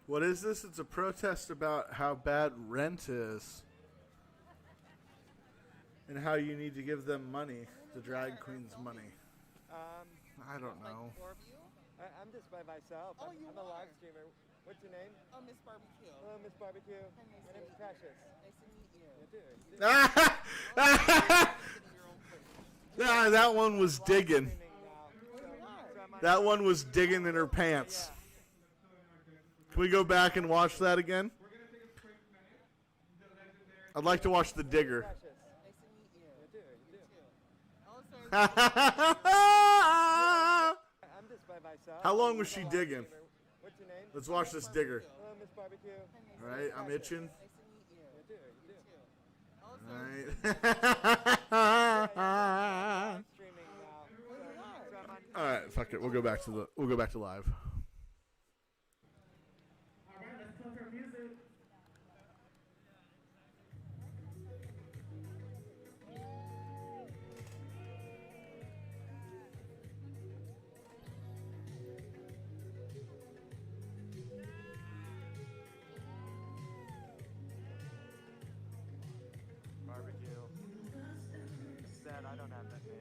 S2: What is this? It's a protest about how bad rent is. And how you need to give them money, the drag queens money. I don't know.
S12: I'm just by myself.
S13: Oh,
S12: I'm a live streamer. What's your name?
S13: Oh, Miss Barbecue.
S12: Hello, Miss Barbecue. My name is Precious.
S13: Nice to meet you.
S12: You too.
S2: Ah, that one was digging. That one was digging in her pants. Can we go back and watch that again? I'd like to watch the digger.
S13: Nice to meet you.
S12: You too.
S13: Oh, sorry.
S12: I'm just by myself.
S2: How long was she digging?
S12: What's your name?
S2: Let's watch this digger.
S12: Hello, Miss Barbecue.
S2: All right, I'm itching.
S13: Nice to meet you.
S12: You too.
S13: Oh,
S2: All
S13: sorry.
S2: right.
S12: Streaming now.
S2: All right, fuck it. We'll go back to live.
S16: All right, let's play her music.
S12: Barbecue. Sad I don't have that name.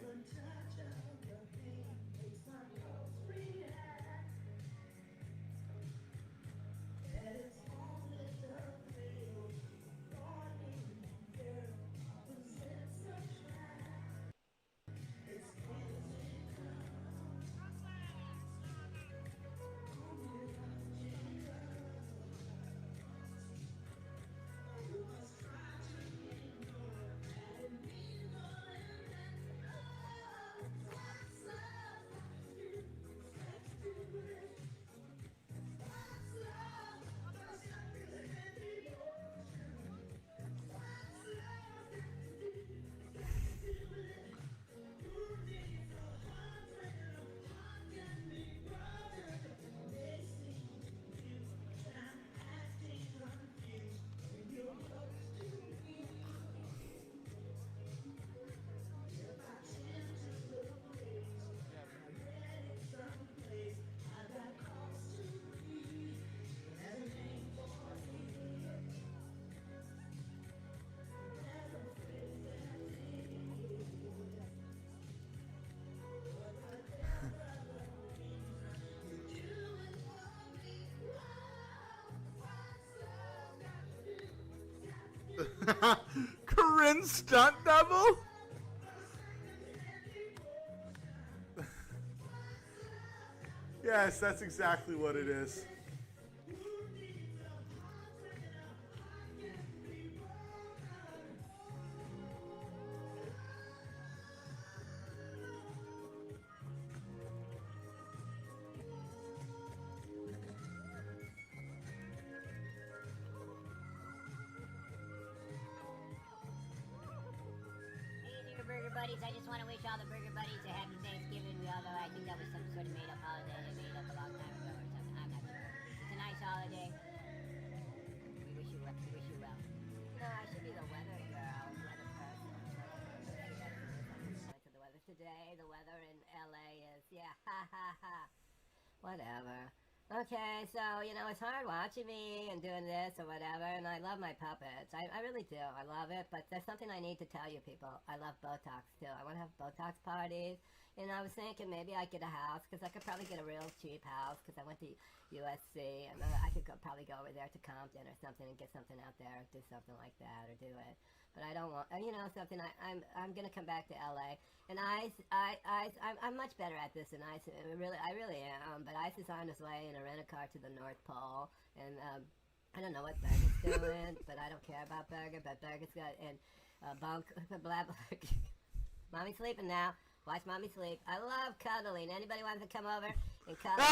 S2: Corinne stunt double? Yes, that's exactly what it is.
S18: Burger Buddies, I just want to wish all the Burger Buddies a happy Thanksgiving. We all know I think that was some sort of made-up holiday they made up a long time ago or something. I'm not sure. It's a nice holiday. We wish you well. We wish you well.
S5: No, I
S18: Whatever. Okay, so, you know, it's hard watching me and doing this or whatever, and I love my puppets. I really do. I love it, but there's something I need to tell you people. I love Botox, too. I want to have Botox parties, and I was thinking maybe I'd get a house, because I could probably get a real cheap house, because I went to USC, and I could probably go over there to Compton or something and get something out there, do something like that, or do it. But I don't want, you know, something. I'm gonna come back to LA, and I'm much better at this than Ice. I really am. But Ice is on his way in a rent-a-car to the North Pole, and I don't know what Burger's doing, but I don't care about Burger. But Burger's got and bunk blah blah. Mommy's sleeping now. Watch Mommy sleep. I love cuddling. Anybody wants to come over and cuddle?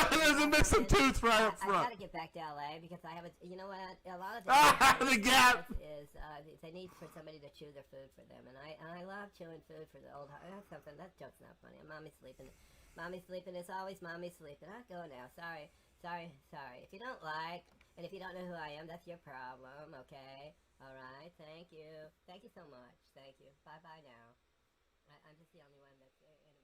S2: There's a missing tooth right up
S18: I
S2: front.
S18: gotta get back to LA because I have a. You know what? A lot of
S2: the gap
S18: is they need for somebody to chew their food for them, and I love chewing food for the old. That's something. That joke's not funny. Mommy's sleeping. Mommy's sleeping. It's always Mommy's sleeping. I go now. Sorry. If you don't like, and if you don't know who I am, that's your problem. Okay. All right. Thank you. Thank you so much. Thank you. Bye now. I'm just the only one that's animated.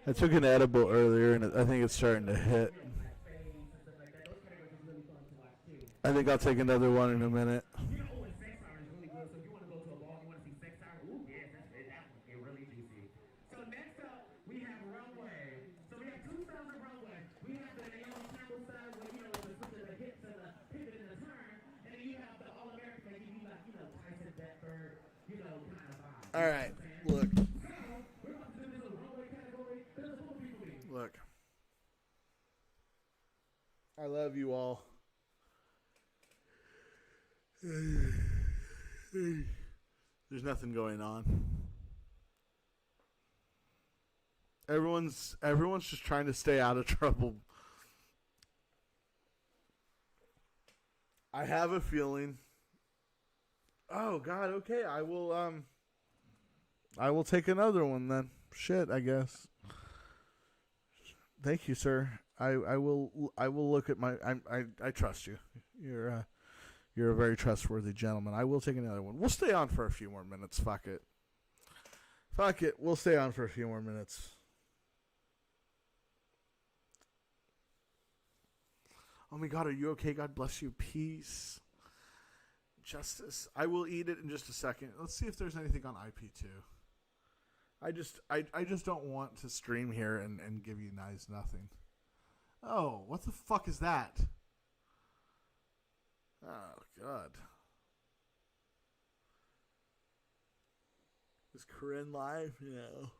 S2: I took an edible earlier, and I think it's starting to hit. I think I'll take another one in a minute. All right, look. I love you all. There's nothing going on. Everyone's just trying to stay out of trouble. I have a feeling. Oh God, okay. I will take another one then. Shit, I guess. Thank you, sir. I will look at my. I trust you. You're a very trustworthy gentleman. I will take another one. We'll stay on for a few more minutes. Fuck it. We'll stay on for a few more minutes. Oh my God, are you okay? God bless you. Peace. Justice. I will eat it in just a second. Let's see if there's anything on IP2. I just don't want to stream here and give you guys nothing. Oh, what the fuck is that? Oh, God. Is Corinne live? No.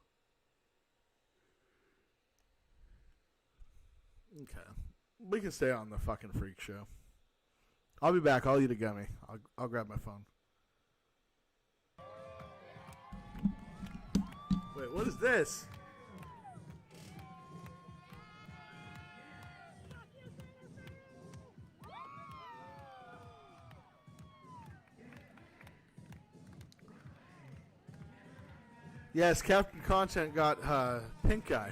S2: Okay. We can stay on the fucking freak show. I'll be back. I'll eat a gummy. I'll grab my phone. Wait, what is this? Yes, Captain Content got pink eye.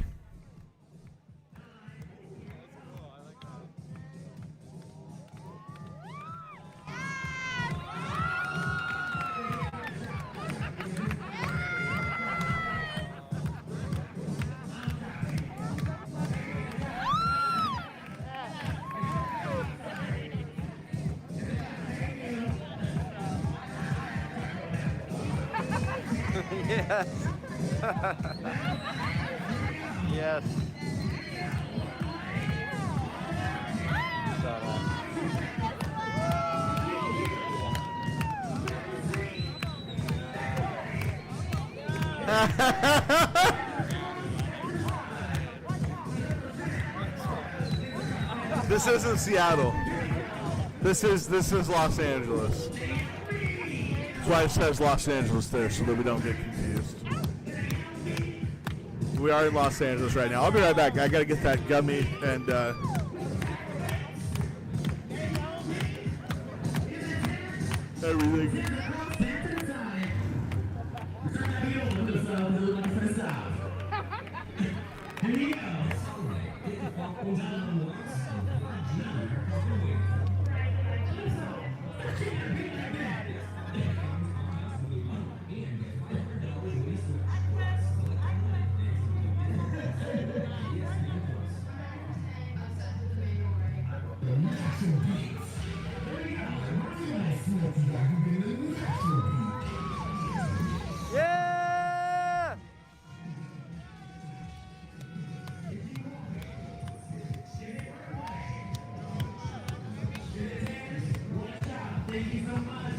S19: Yes. Yes.
S2: This isn't Seattle. This is Los Angeles. That's why it says Los Angeles there, so that we don't get confused. We are in Los Angeles right now. I'll be right back. I gotta get that gummy and everything.
S19: Yeah!
S16: Thank you so much.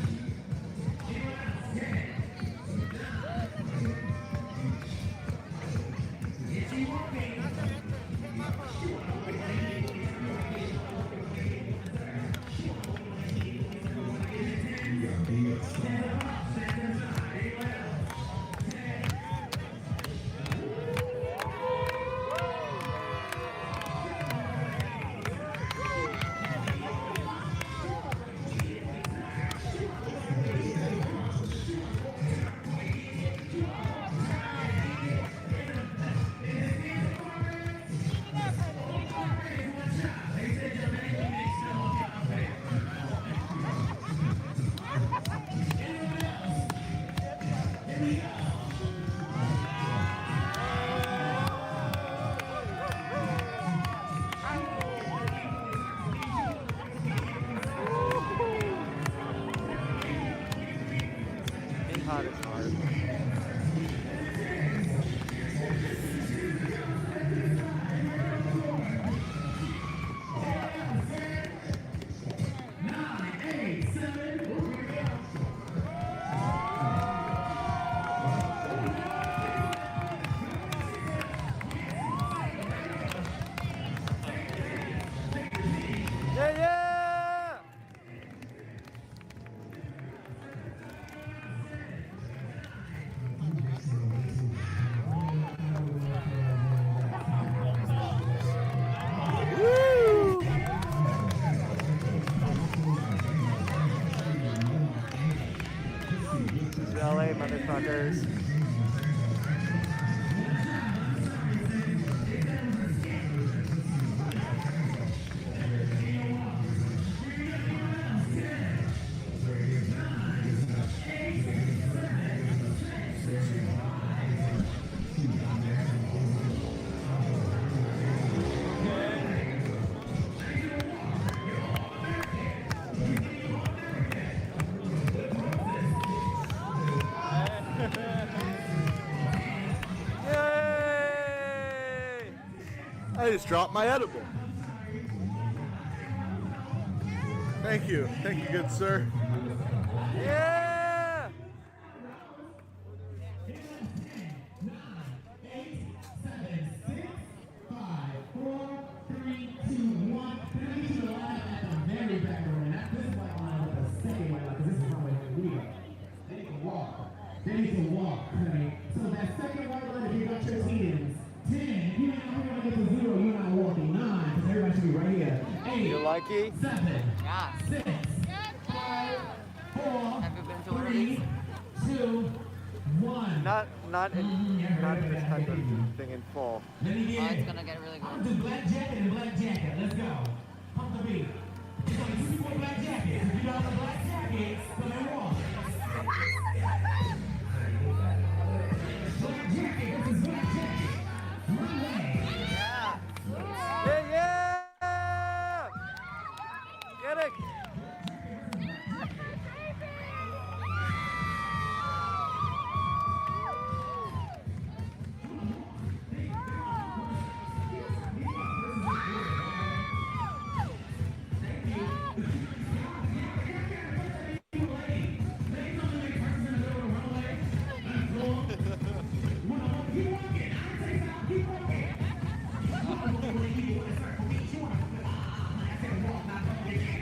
S19: Being hot is hard. Yeah, yeah! Woo! This is LA, motherfuckers. Yay!
S2: I just dropped my edible. Thank you. Thank you, good sir.
S19: Yeah!
S16: Then you can walk, honey. So that second white line, if you got your teens, 10, you ain't gonna get to 0, you're not walking. 9, because everybody should be right here. 8,
S19: You like it?
S16: 7, 6, 5, 4, 3, 2, 1.
S19: Not this type of thing in full.
S16: Let me get it's gonna get really good. Do black jacket and black jacket. Let's go. Pump the beat. It's only 2 people in black jackets. If you don't have a black jacket, come and walk. Black jacket, this is black jacket. One way.
S19: Yeah, yeah! Get it!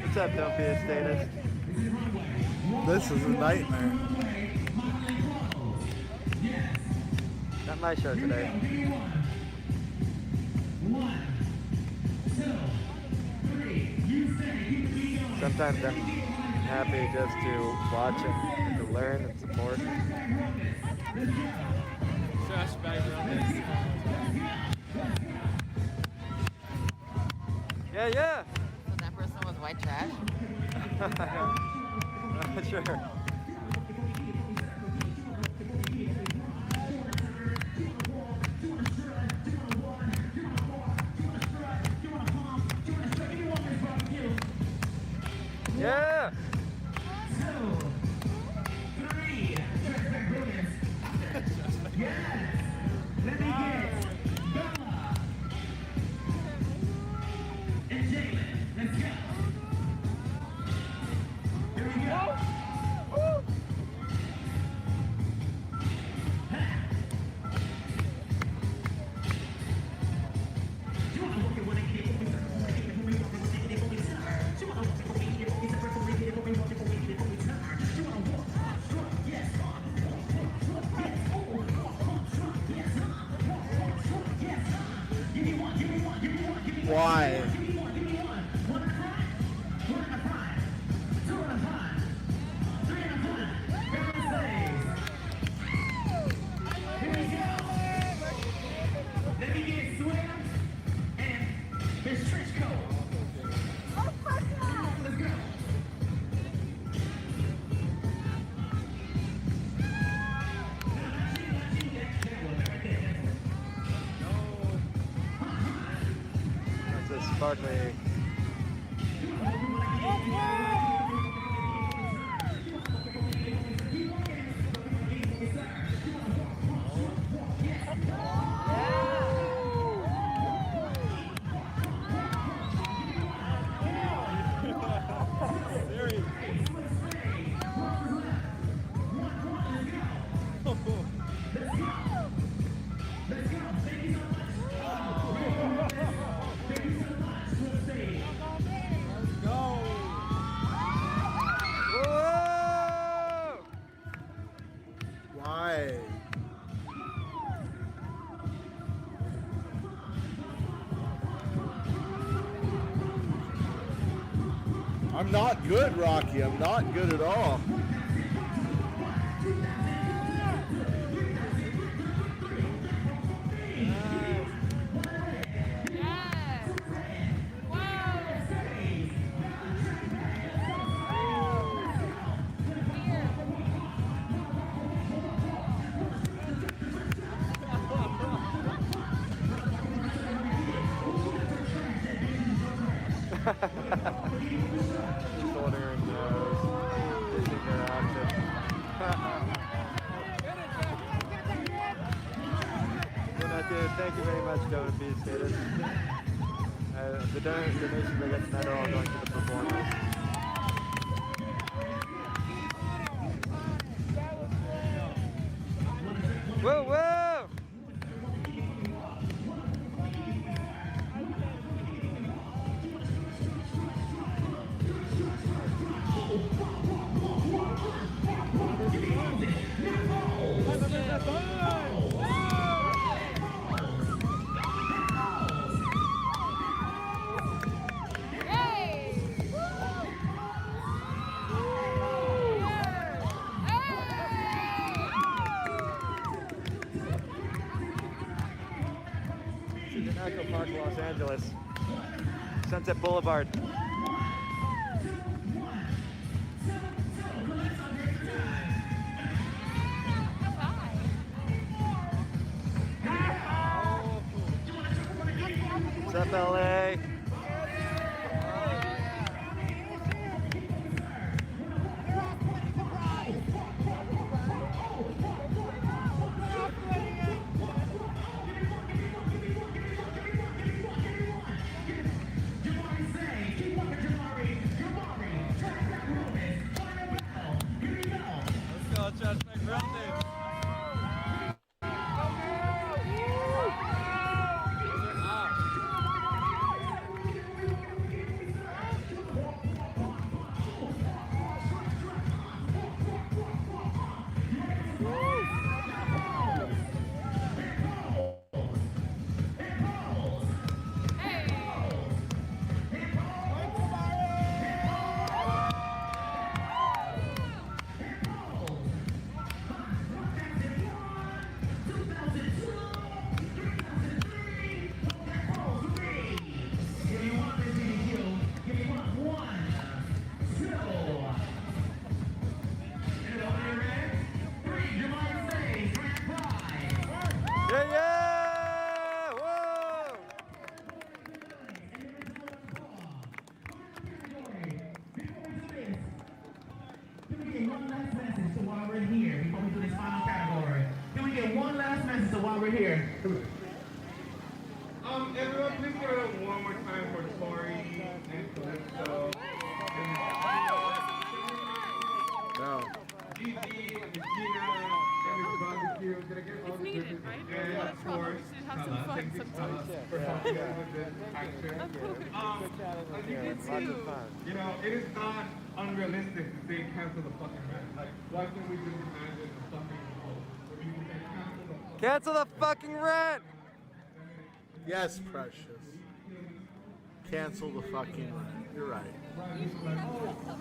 S19: What's up, Don't Be a Statist?
S2: This is a nightmare.
S19: Not my show today. Sometimes I'm happy just to watch and to learn and support.
S20: Trash background.
S19: Yeah, yeah.
S13: So that person was white trash?
S19: Sure. Yeah.
S16: Let me get Bella and Jalen. Let's go. Here we go.
S2: Why?
S16: Let me get Swim and Miss Trench Coat. Let's go.
S19: That's a sparkly.
S2: Why? I'm not good, Rocky. I'm not good at all.
S19: Just ordering fishing their option. Thank you very much, Donor B Status. The donations I get tonight are all going to the performers. Whoa, whoa! National Park, Los Angeles. Sunset Boulevard. What's up, LA? Thank you
S14: sometimes.
S19: for helping us with this action. As you can see, you know, it is not unrealistic to say cancel the fucking rent. Like, why can't we just imagine a fucking world where we can say cancel the fucking rent?
S2: Yes, Precious. Cancel the fucking rent. You're right.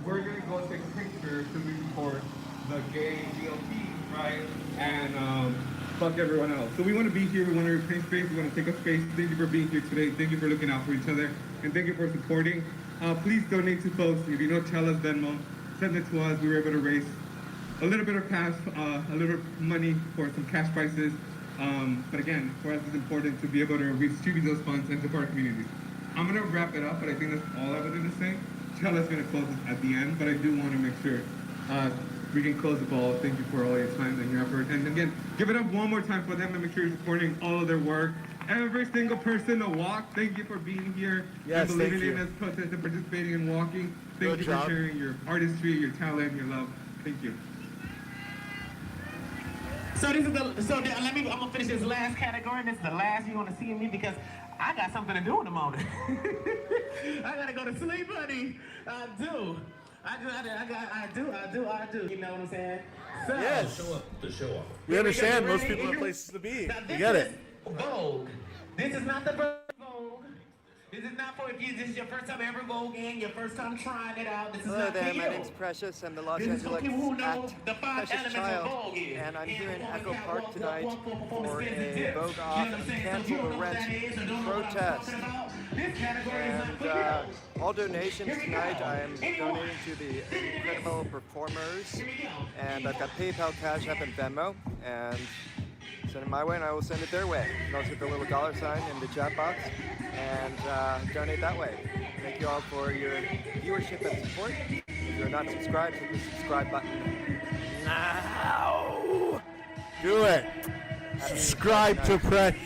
S19: We're gonna go take a picture to report the gay GOP, right? And fuck everyone else. So we want to be here. We want to replace space. We want to take up space. Thank you for being here today. Thank you for looking out for each other, and thank you for supporting. Please donate to folks. If you don't tell us Venmo, send it to us. We were able to raise a little bit of cash, a little money for some cash prices. But again, for us, it's important to be able to redistribute those funds and support our communities. I'm gonna wrap it up, but I think that's all I wanted to say. Chella's gonna close it at the end, but I do want to make sure we can close the ball. Thank you for all your time and your effort. And again, give it up one more time for them and make sure you're supporting all of their work. Every single person to walk, thank you for being here
S2: Yes,
S19: and believing
S2: thank
S19: in
S2: you.
S19: this protest and participating and walking. Thank
S2: Good
S19: you
S2: job.
S19: for sharing your artistry, your talent, your love. Thank you.
S16: So this is I'm gonna finish this last category, and this is the last you want to see of me because I got something to do in the morning. I gotta go to sleep, honey. I do. You know what I'm saying? So,
S2: Yes.
S16: Show up.
S2: We understand most people have places to be. We get it.
S16: Vogue. This is not the Vogue. This is not for if this is your first time ever voguing, your first time trying it out. This is
S19: Hello
S16: not
S19: there,
S16: for
S19: my
S16: you.
S19: name's Precious. I'm the Los
S16: This is for
S19: Angeles
S16: people who know the 5
S19: Precious
S16: elements
S19: Child,
S16: of Vogue is.
S19: and I'm here in
S16: And
S19: Echo
S16: we got
S19: Park
S16: walk,
S19: tonight
S16: walk, walk, performance
S19: for
S16: stands and
S19: a
S16: dips.
S19: Vogue
S16: You know
S19: Off
S16: what I'm saying?
S19: Cancel
S16: Some people
S19: the
S16: know what that
S19: Rent
S16: is or don't know what I'm
S19: protest.
S16: talking about. This category is not
S19: And
S16: for you.
S19: all donations tonight, I am donating to the incredible performers, and I've got PayPal, Cash App, and Venmo, and send it my way and I will send it their way. You can also hit the little $ sign in the chat box and donate that way. Thank you all for your viewership and support. If you're not subscribed, hit the subscribe button now.
S2: Do it. Subscribe to Precious.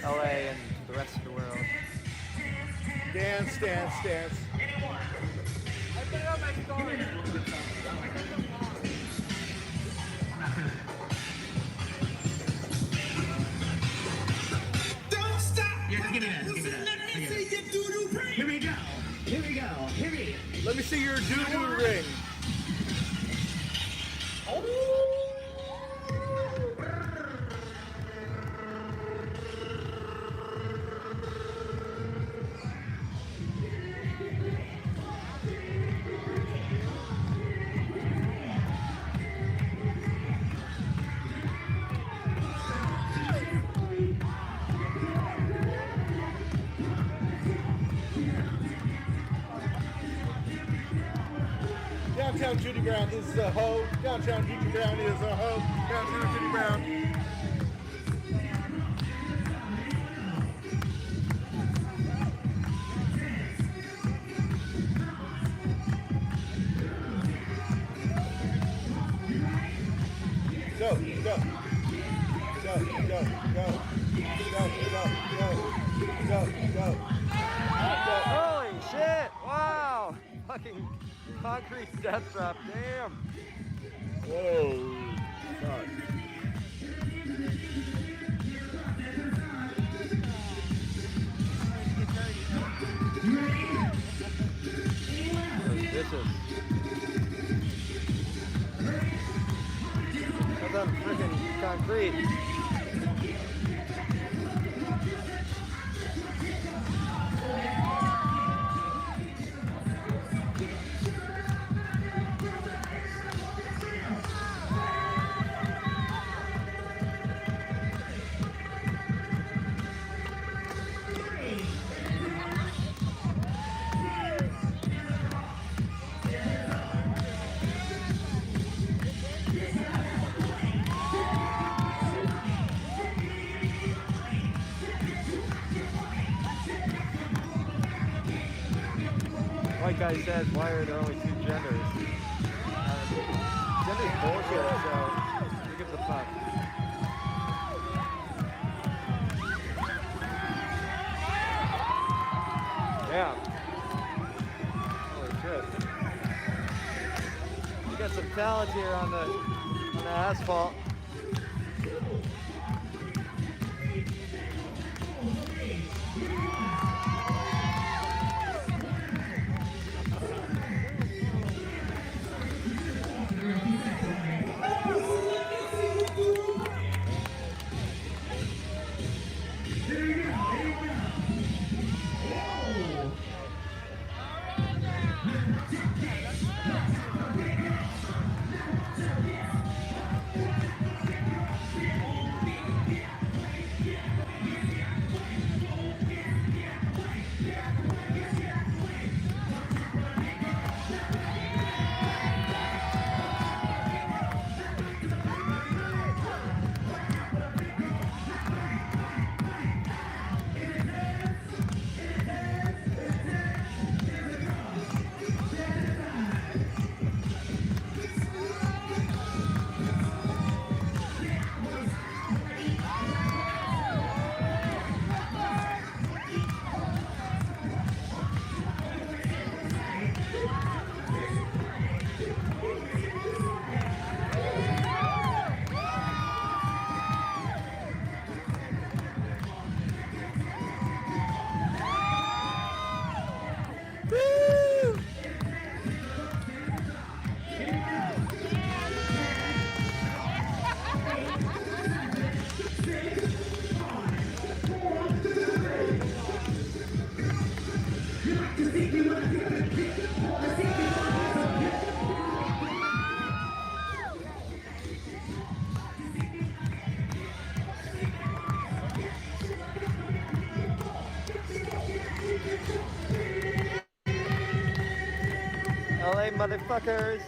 S19: LA and the rest of the world.
S2: Dance, dance, dance.
S19: I put it on my story.
S16: Don't stop. Yeah, just give me that. Give me that. Here we go. Here we go. Here we go.
S2: Let me see your doo-doo ring. Downtown Judy Brown is a hoe. Downtown Judy Brown is a hoe. Downtown Judy Brown. Go, go. Go, go, go. Go, go, go. Go, go.
S19: Holy shit! Wow! Fucking concrete death trap, damn!
S2: Whoa. Fuck.
S19: Vicious. That's on freaking concrete. White guy says, why are there only 2 genders? Gender's bullshit, so who gives a fuck? Yeah. Holy shit. We got some talent here on the asphalt.
S12: LA motherfuckers.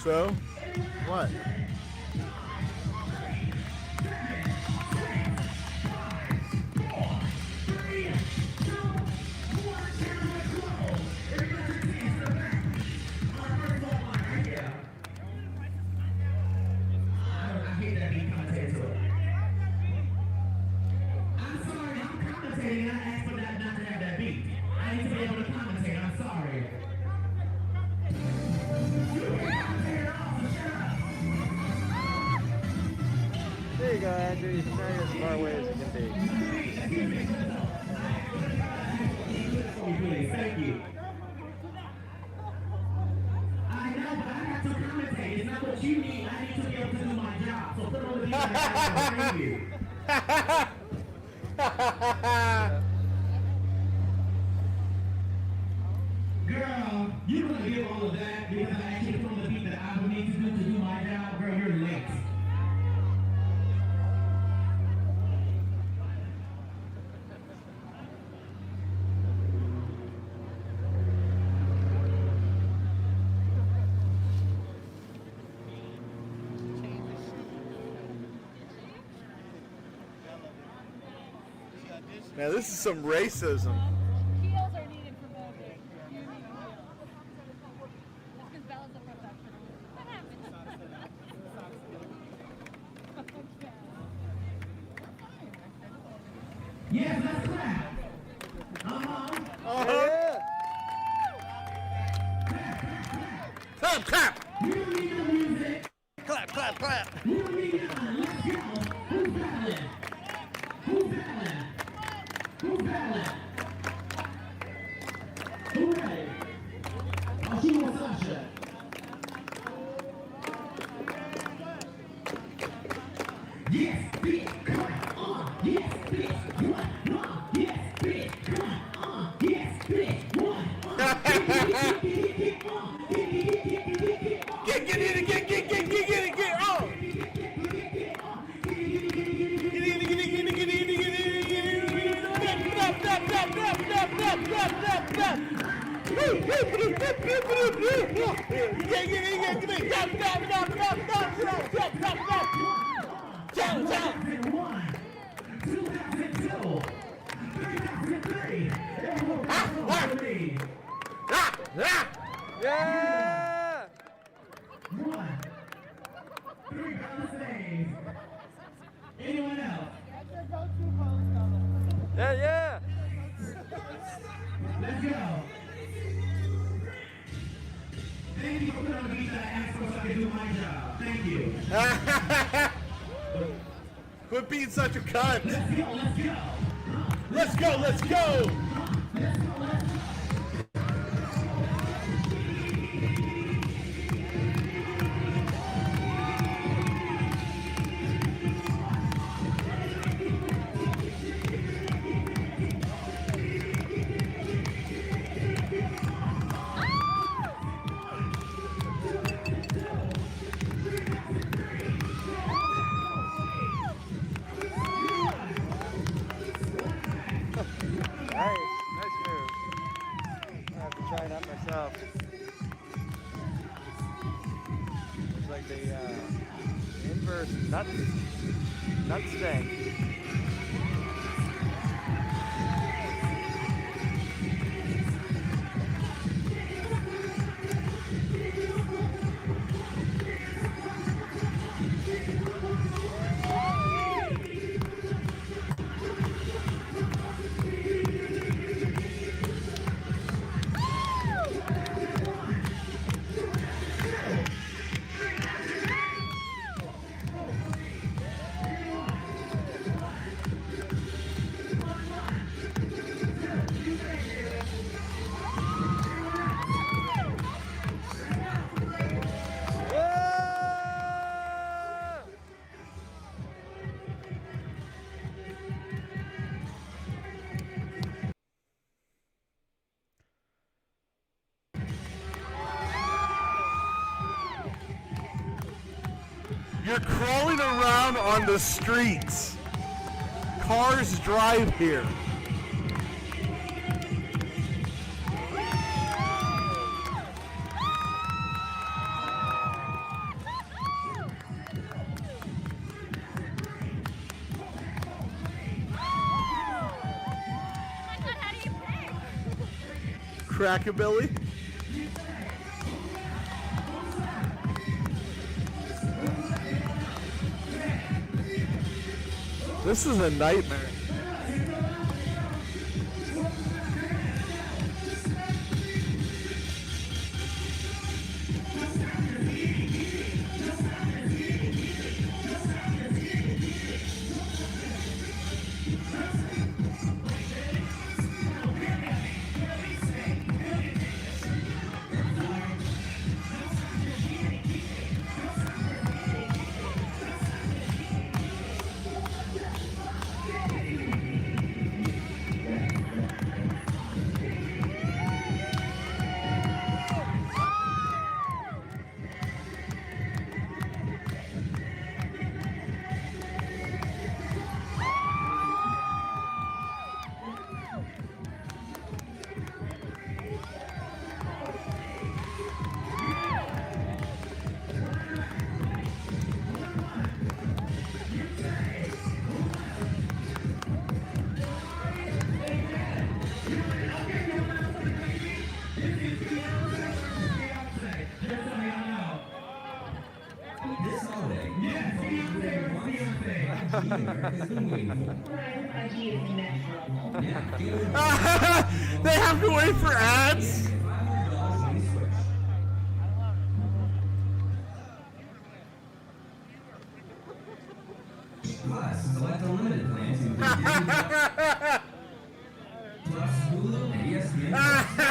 S2: So, what?
S12: There you go, Andrew. You can now you're as far away as you can be.
S16: Thank you. I know, but I have to commentate. It's not what you need. I need to be able to do my job. So put on the beat and thank you. Girl, you're going to give all of that because I actually put on the beat that I would need to do my job. Girl, you're late.
S2: Now this is some racism.
S5: Heels are needed for voting. You need heels. That's because Bella's a professional. What happened?
S16: Yes, let's clap.
S2: Clap, clap.
S16: We don't need no music.
S2: Clap, clap, clap.
S16: We don't need nothing. Let's go. Who's battling? Who's battling? Who's battling? Who ready? Oh, she wants Sasha. Yes, bitch, come on. Yes, bitch, one. Yes, bitch, come on. Yes, bitch, one.
S2: Get on.
S12: Yeah!
S16: Anyone else?
S12: Yeah, yeah!
S16: Let's go. Thank you for putting on the beat that I asked for so I can do my job. Thank you.
S2: Quit being such a cunt.
S16: Let's go, let's go.
S2: Let's go, let's go.
S16: Let's go, let's go.
S12: Nice move. I have to try that myself. It's like the inverse nut spank.
S2: You're crawling around on the streets. Cars drive here. Crackabilly. This is a nightmare. They have to wait for ads?
S20: Plus, select unlimited plans include Plus Hulu and ESPN.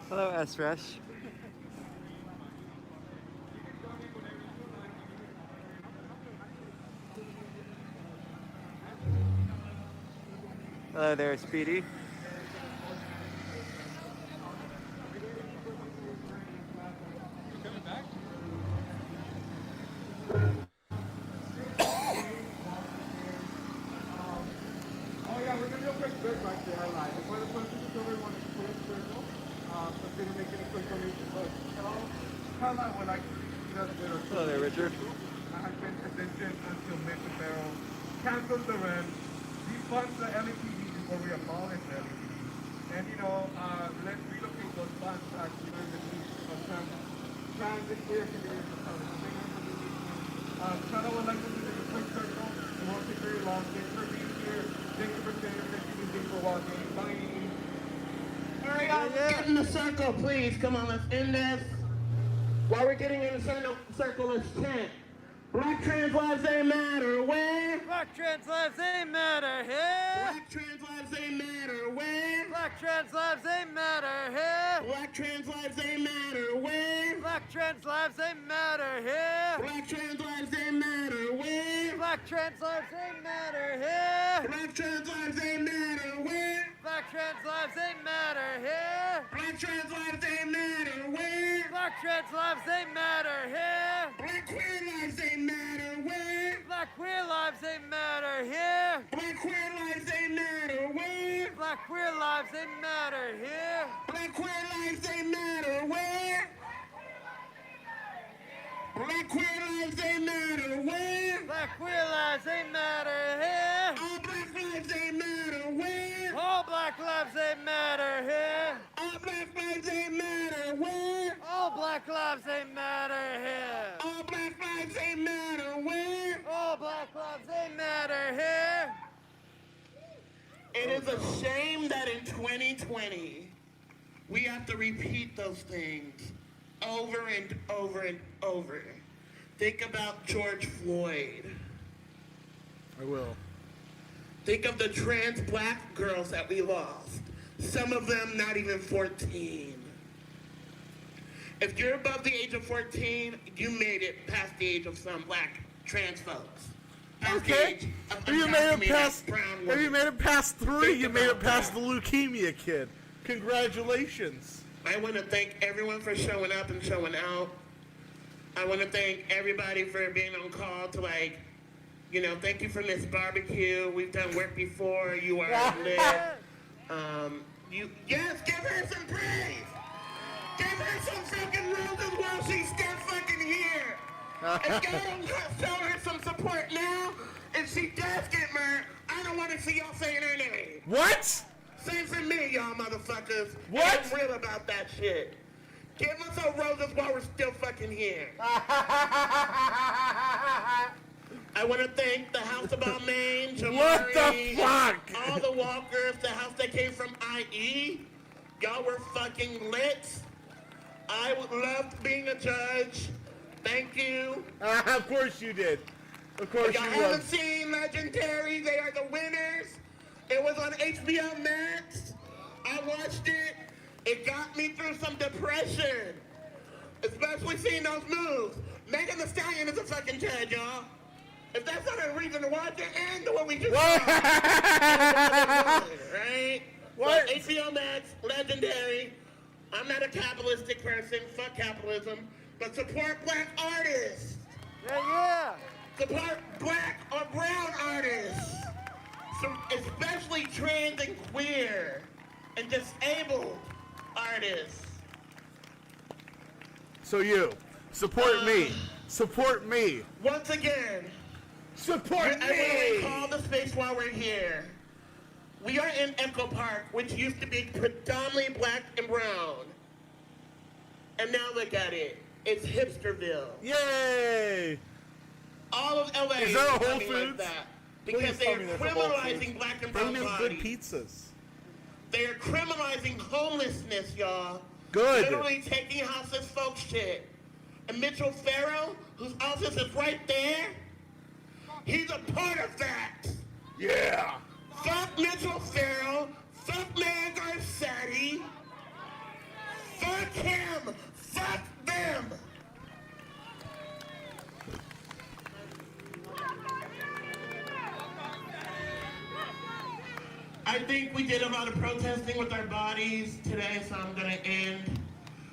S12: Hello, S-Rush. Hello there, Speedy.
S19: we're gonna do a quick bit right there live. Before the person is over, we want to put a circle. So if they didn't make any quick donations, but Carla would like to just do a
S12: Hello there, Richard.
S19: has been petitioned until Mr. Barrow cancels the rent, defunds the LEPD before we abolish the LEPD. And let's relocate those funds back to the needs of transit air conditioning. Carla would like to do a quick circle. It won't take very long. Thanks for being here. Thank you for staying. Thank you for walking. Bye.
S16: All right, y'all, let's get in the circle, please. Come on, let's end this. While we're getting in the circle, let's chant. Black trans lives, they matter. Where?
S12: Black trans lives, they matter here.
S16: Black trans lives, they matter. Where?
S12: Black trans lives, they matter here.
S16: Black trans lives, they matter. Where?
S12: Black trans lives, they matter here.
S16: Black trans lives, they matter. Where?
S12: Black trans lives, they matter here.
S16: Black trans lives, they matter. Where?
S12: Black trans lives, they matter here.
S16: Black trans lives, they matter. Where?
S12: Black trans lives, they matter here.
S16: Black queer lives, they matter. Where?
S12: Black queer lives, they matter here.
S16: Black queer lives, they matter. Where?
S12: Black queer lives, they matter here.
S16: Black queer lives, they matter. Where? Black queer lives, they matter. Where?
S12: Black queer lives, they matter here.
S16: All black lives, they matter. Where?
S12: All black lives, they matter here.
S16: All black lives, they matter. Where?
S12: All black lives, they matter here.
S16: All black lives, they matter. Where?
S12: All black lives, they matter here.
S16: It is a shame that in 2020, we have to repeat those things over and over and over. Think about George Floyd.
S2: I will.
S16: Think of the trans black girls that we lost. Some of them not even 14. If you're above the age of 14, you made it past the age of some black trans folks.
S2: Okay. If you made it past 3, you made it past the leukemia kid. Congratulations.
S16: I want to thank everyone for showing up and showing out. I want to thank everybody for being on call to thank you for this barbecue. We've done work before. You are lit. Yes, give her some praise. Give her some fucking roses while she's still fucking here. If y'all don't show her some support now, if she does get murdered, I don't want to see y'all saying her name.
S2: What?
S16: Same for me, y'all motherfuckers.
S2: What?
S16: I'm real about that shit. Give us some roses while we're still fucking here. I want to thank the House of Maine, Jamari,
S2: What the fuck?
S16: all the walkers, the house that came from IE. Y'all were fucking lit. I loved being a judge. Thank you.
S2: Of course you did. Of course
S16: y'all
S2: you
S16: haven't
S2: would.
S16: seen Legendary, they are the winners. It was on HBO Max. I watched it. It got me through some depression. Especially seeing those moves. Megan Thee Stallion is a fucking judge, y'all. If that's not a reason to watch it, and what we just saw. Right?
S2: What?
S16: But HBO Max, Legendary. I'm not a capitalistic person. Fuck capitalism. But support black artists.
S12: Yeah.
S16: Support black or brown artists. Especially trans and queer and disabled artists.
S2: So you, support me. Support me.
S16: Once again,
S2: support me.
S16: I want to call the space while we're here. We are in Echo Park, which used to be predominantly black and brown. And now look at it. It's Hipsterville.
S2: Yay!
S16: All of LA
S2: is there a Whole
S16: becoming
S2: Foods?
S16: like that. Because they are criminalizing black and brown
S2: Bring me
S16: bodies.
S2: good pizzas.
S16: They are criminalizing homelessness, y'all.
S2: Good.
S16: Literally taking houseless folks shit. And Mitchell Farrell, whose office is right there, he's a part of that.
S2: Yeah.
S16: Fuck Mitchell Farrell. Fuck Mayor Garcetti. Fuck him. Fuck them. I think we did a lot of protesting with our bodies today, so I'm gonna end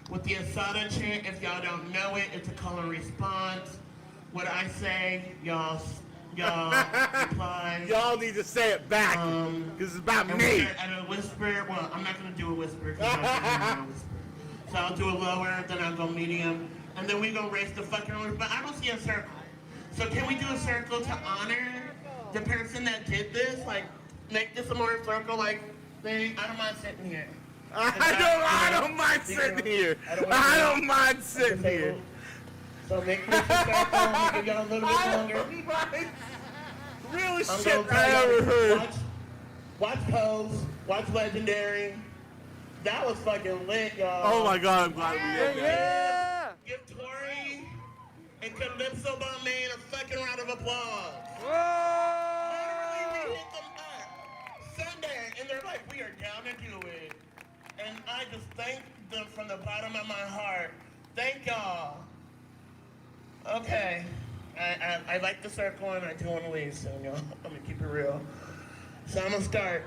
S16: with the Asada chant. If y'all don't know it, it's a call and response. What I say, y'all
S21: y'all reply.
S2: Y'all need to say it back, because it's about
S21: and
S2: me.
S21: At a whisper, well, I'm not going to do a whisper, because I'm not a whisper. So I'll do a lower, then I'll go medium, and then we go raise the fucking roof, but I don't see a circle. So can we do a circle to honor the person that did this? Like, make this a more circle, like, thing? I don't mind sitting here.
S2: I don't mind sitting here. I don't mind sitting here.
S21: So make this a circle, we'll give y'all a little bit longer.
S2: Realest
S21: I'm
S2: shit
S21: gonna
S2: I ever heard.
S21: Watch Pose, watch Legendary. That was fucking lit, y'all.
S2: Oh my god, I'm glad we did that.
S21: Give Tori and Calypso Balmain a fucking round of applause. Literally, we hit them up Sunday, and they're like, we are down to do it. And I just thank them from the bottom of my heart. Thank y'all. Okay. I like the circle, and I do want to leave soon, y'all. I'm going to keep it real. So I'm going to start.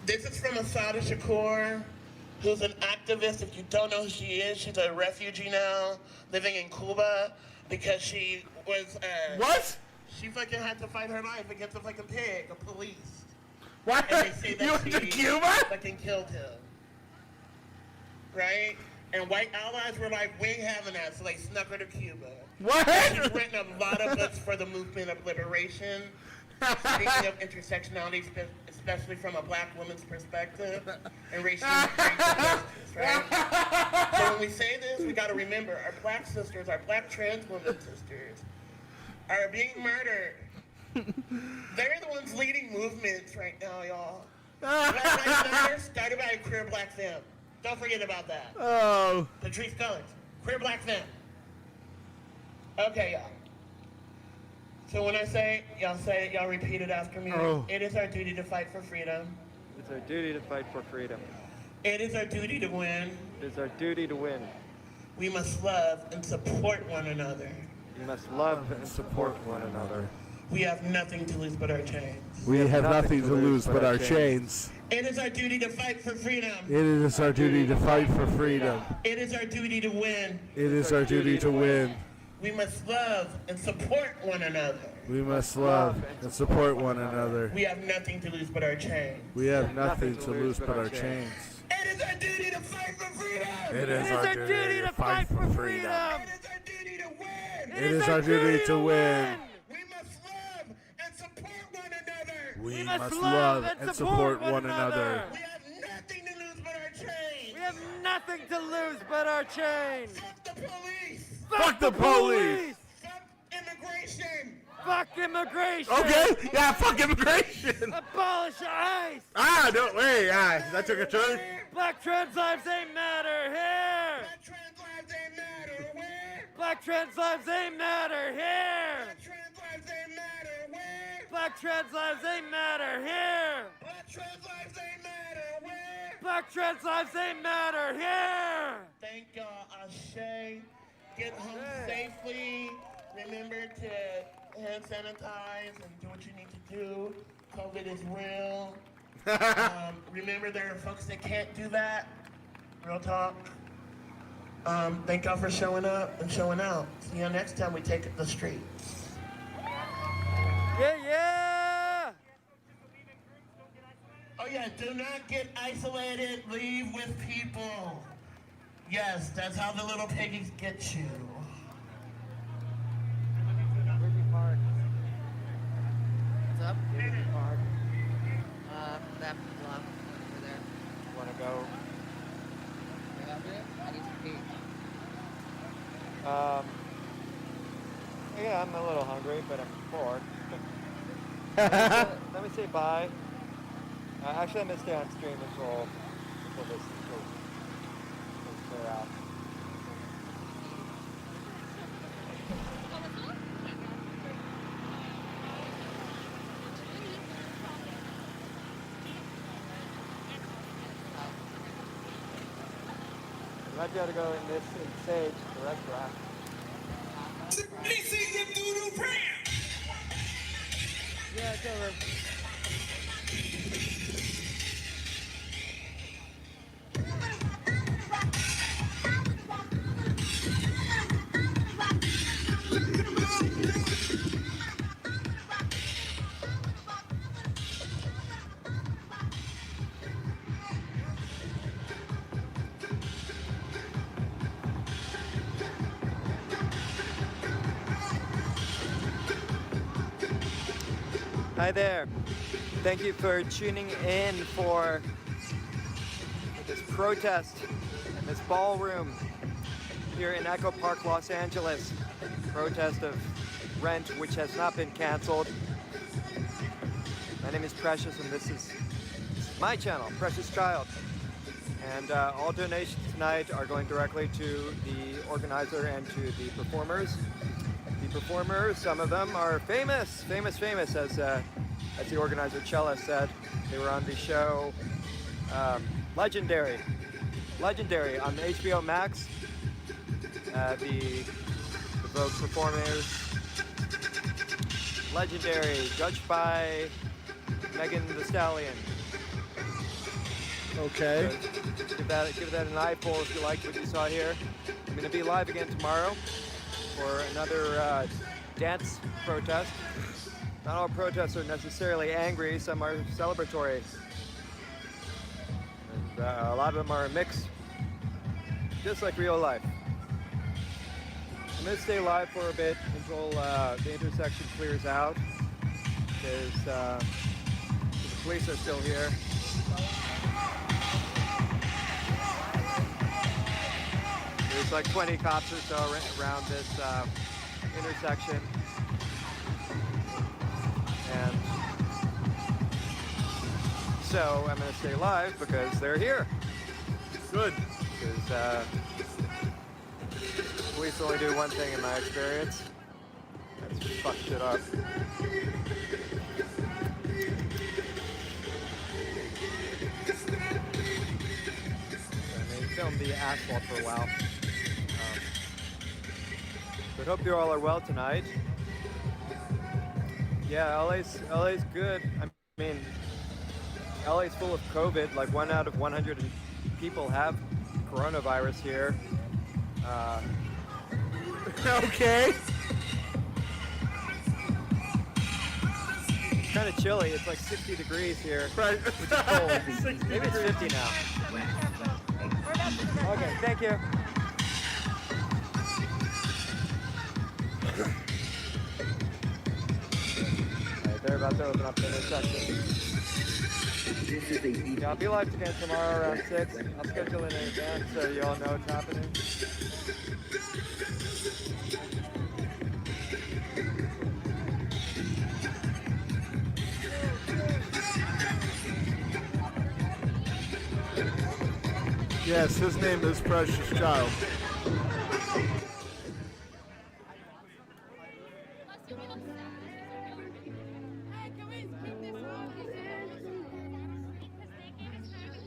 S21: This is from Asada Shakur, who's an activist. If you don't know who she is, she's a refugee now, living in Cuba, because she was,
S2: what?
S21: She fucking had to fight her life against a fucking pig, a police.
S2: What?
S21: And they say that
S2: You went to
S21: she
S2: Cuba?
S21: fucking killed him. Right? And white allies were like, we ain't having that, so they snuck her to Cuba.
S2: What?
S21: She's written a lot of books for the movement of liberation. Speaking of intersectionality, especially from a black woman's perspective, and racial justice, right? So when we say this, we gotta remember, our black sisters, our black trans women sisters, are being murdered. They're the ones leading movements right now, y'all. Black Lives Matter started by a queer black femme. Don't forget about that.
S2: Oh.
S21: Patrice Cullings, queer black femme. Okay, y'all. So when I say it, y'all repeat it after me.
S12: Oh.
S21: It is our duty to fight for freedom.
S12: It's our duty to fight for freedom.
S21: It is our duty to win.
S12: It is our duty to win.
S21: We must love and support one another.
S12: We must love and support one another.
S21: We have nothing to lose but our chains.
S2: We have nothing to lose but our chains.
S21: It is our duty to fight for freedom.
S2: It is our duty to fight for freedom.
S21: It is our duty to win.
S2: It is our duty to win.
S21: We must love and support one another.
S2: We must love and support one another.
S21: We have nothing to lose but our chains.
S2: We have nothing to lose but our chains.
S21: It is our duty to fight for freedom.
S2: It is our duty to fight for freedom.
S21: It is our duty to win.
S2: It is our duty to win.
S21: We must love and support one another.
S2: We must love and support one another.
S21: We have nothing to lose but our chains.
S12: We have nothing to lose but our chains.
S21: Fuck the police.
S2: Fuck the police.
S21: Fuck immigration.
S12: Fuck immigration.
S2: Okay, yeah, fuck immigration.
S12: Abolish ICE.
S2: No, wait, that took a turn.
S12: Black trans lives ain't matter here.
S21: Black trans lives ain't matter where?
S12: Black trans lives ain't matter here.
S21: Black trans lives ain't matter where?
S12: Black trans lives ain't matter here.
S21: Black trans lives ain't matter where?
S12: Black trans lives ain't matter here.
S21: Thank y'all, Ashe. Get home safely. Remember to hand sanitize and do what you need to do. COVID is real. Remember there are folks that can't do that. Real talk. Thank y'all for showing up and showing out. See you next time we take the streets.
S12: Yeah.
S21: Oh yeah, do not get isolated. Leave with people. Yes, that's how the little piggies get you.
S13: What's up?
S12: Park.
S13: That block over there.
S12: Wanna go?
S13: I need to pee.
S12: Yeah, I'm a little hungry, but I'm bored. Let me say bye. Actually, I'm gonna stay on stream until this goes clear out. You might be able to go in this in Sage, the restaurant. Yeah, it's over. Hi there. Thank you for tuning in for this protest in this ballroom here in Echo Park, Los Angeles. Protest of rent, which has not been canceled. My name is Precious, and this is my channel, Precious Child. And all donations tonight are going directly to the organizer and to the performers. The performers, some of them are famous, as the organizer Chella said. They were on the show Legendary on HBO Max. The Vogue performers, Legendary, judged by Megan Thee Stallion.
S2: Okay.
S12: So give that an eyeball if you liked what you saw here. I'm going to be live again tomorrow for another dance protest. Not all protests are necessarily angry, some are celebratory. And a lot of them are a mix, just like real life. I'm going to stay live for a bit until the intersection clears out, because the police are still here. There's like 20 cops or so around this intersection. And so I'm going to stay live because they're here.
S2: Good.
S12: Because police only do one thing in my experience. That's fuck shit up. And they filmed the asphalt for a while. But hope you all are well tonight. Yeah, LA's good. I mean, LA's full of COVID. Like 1 out of 100 people have coronavirus here.
S2: Okay.
S12: It's kind of chilly. It's like 60 degrees here.
S2: Right.
S12: Which is cold. Maybe it's 50 now. Okay, thank you. Alright, they're about to open up the intersection. Yeah, I'll be live again tomorrow around 6. I'll schedule it in advance so you all know what's happening.
S2: Yes, his name is Precious Child.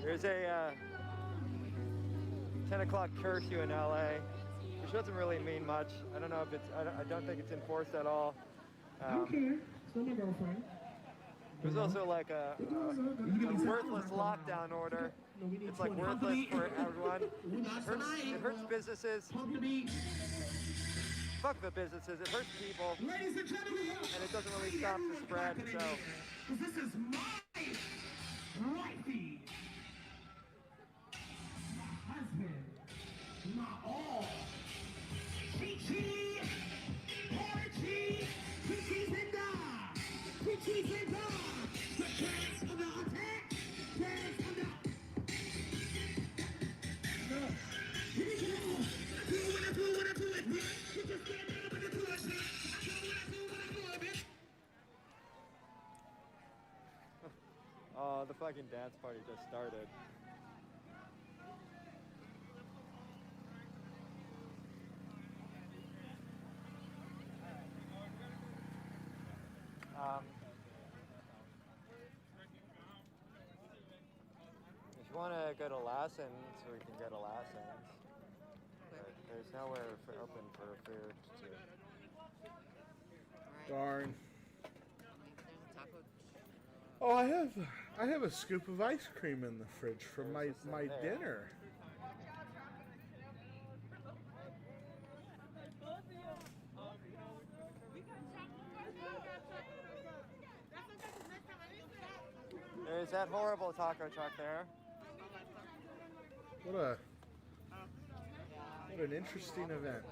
S12: There's a 10 o'clock curfew in LA, which doesn't really mean much. I don't know if it's, I don't think it's enforced at all.
S16: I don't care. Still my girlfriend.
S12: There's also like a worthless lockdown order. It's like worthless for everyone. It hurts businesses. Fuck the businesses. It hurts people. And it doesn't really stop the spread. So.
S16: This is my wifey. My husband. My all. Chi-chi. Porgy. Chi-chi's and dog. Chi-chi's and dog. The parents under attack. Parents under... Here we go. I do what I do it, bitch. You just can't do what I do it, bitch. I do what I do it, bitch.
S12: Oh, the fucking dance party just started. If you want to go to Lassen's, we can go to Lassen's. But there's nowhere open for food.
S2: Darn. Oh, I have a scoop of ice cream in the fridge from my dinner.
S12: There's that horrible taco truck there.
S2: What an interesting event.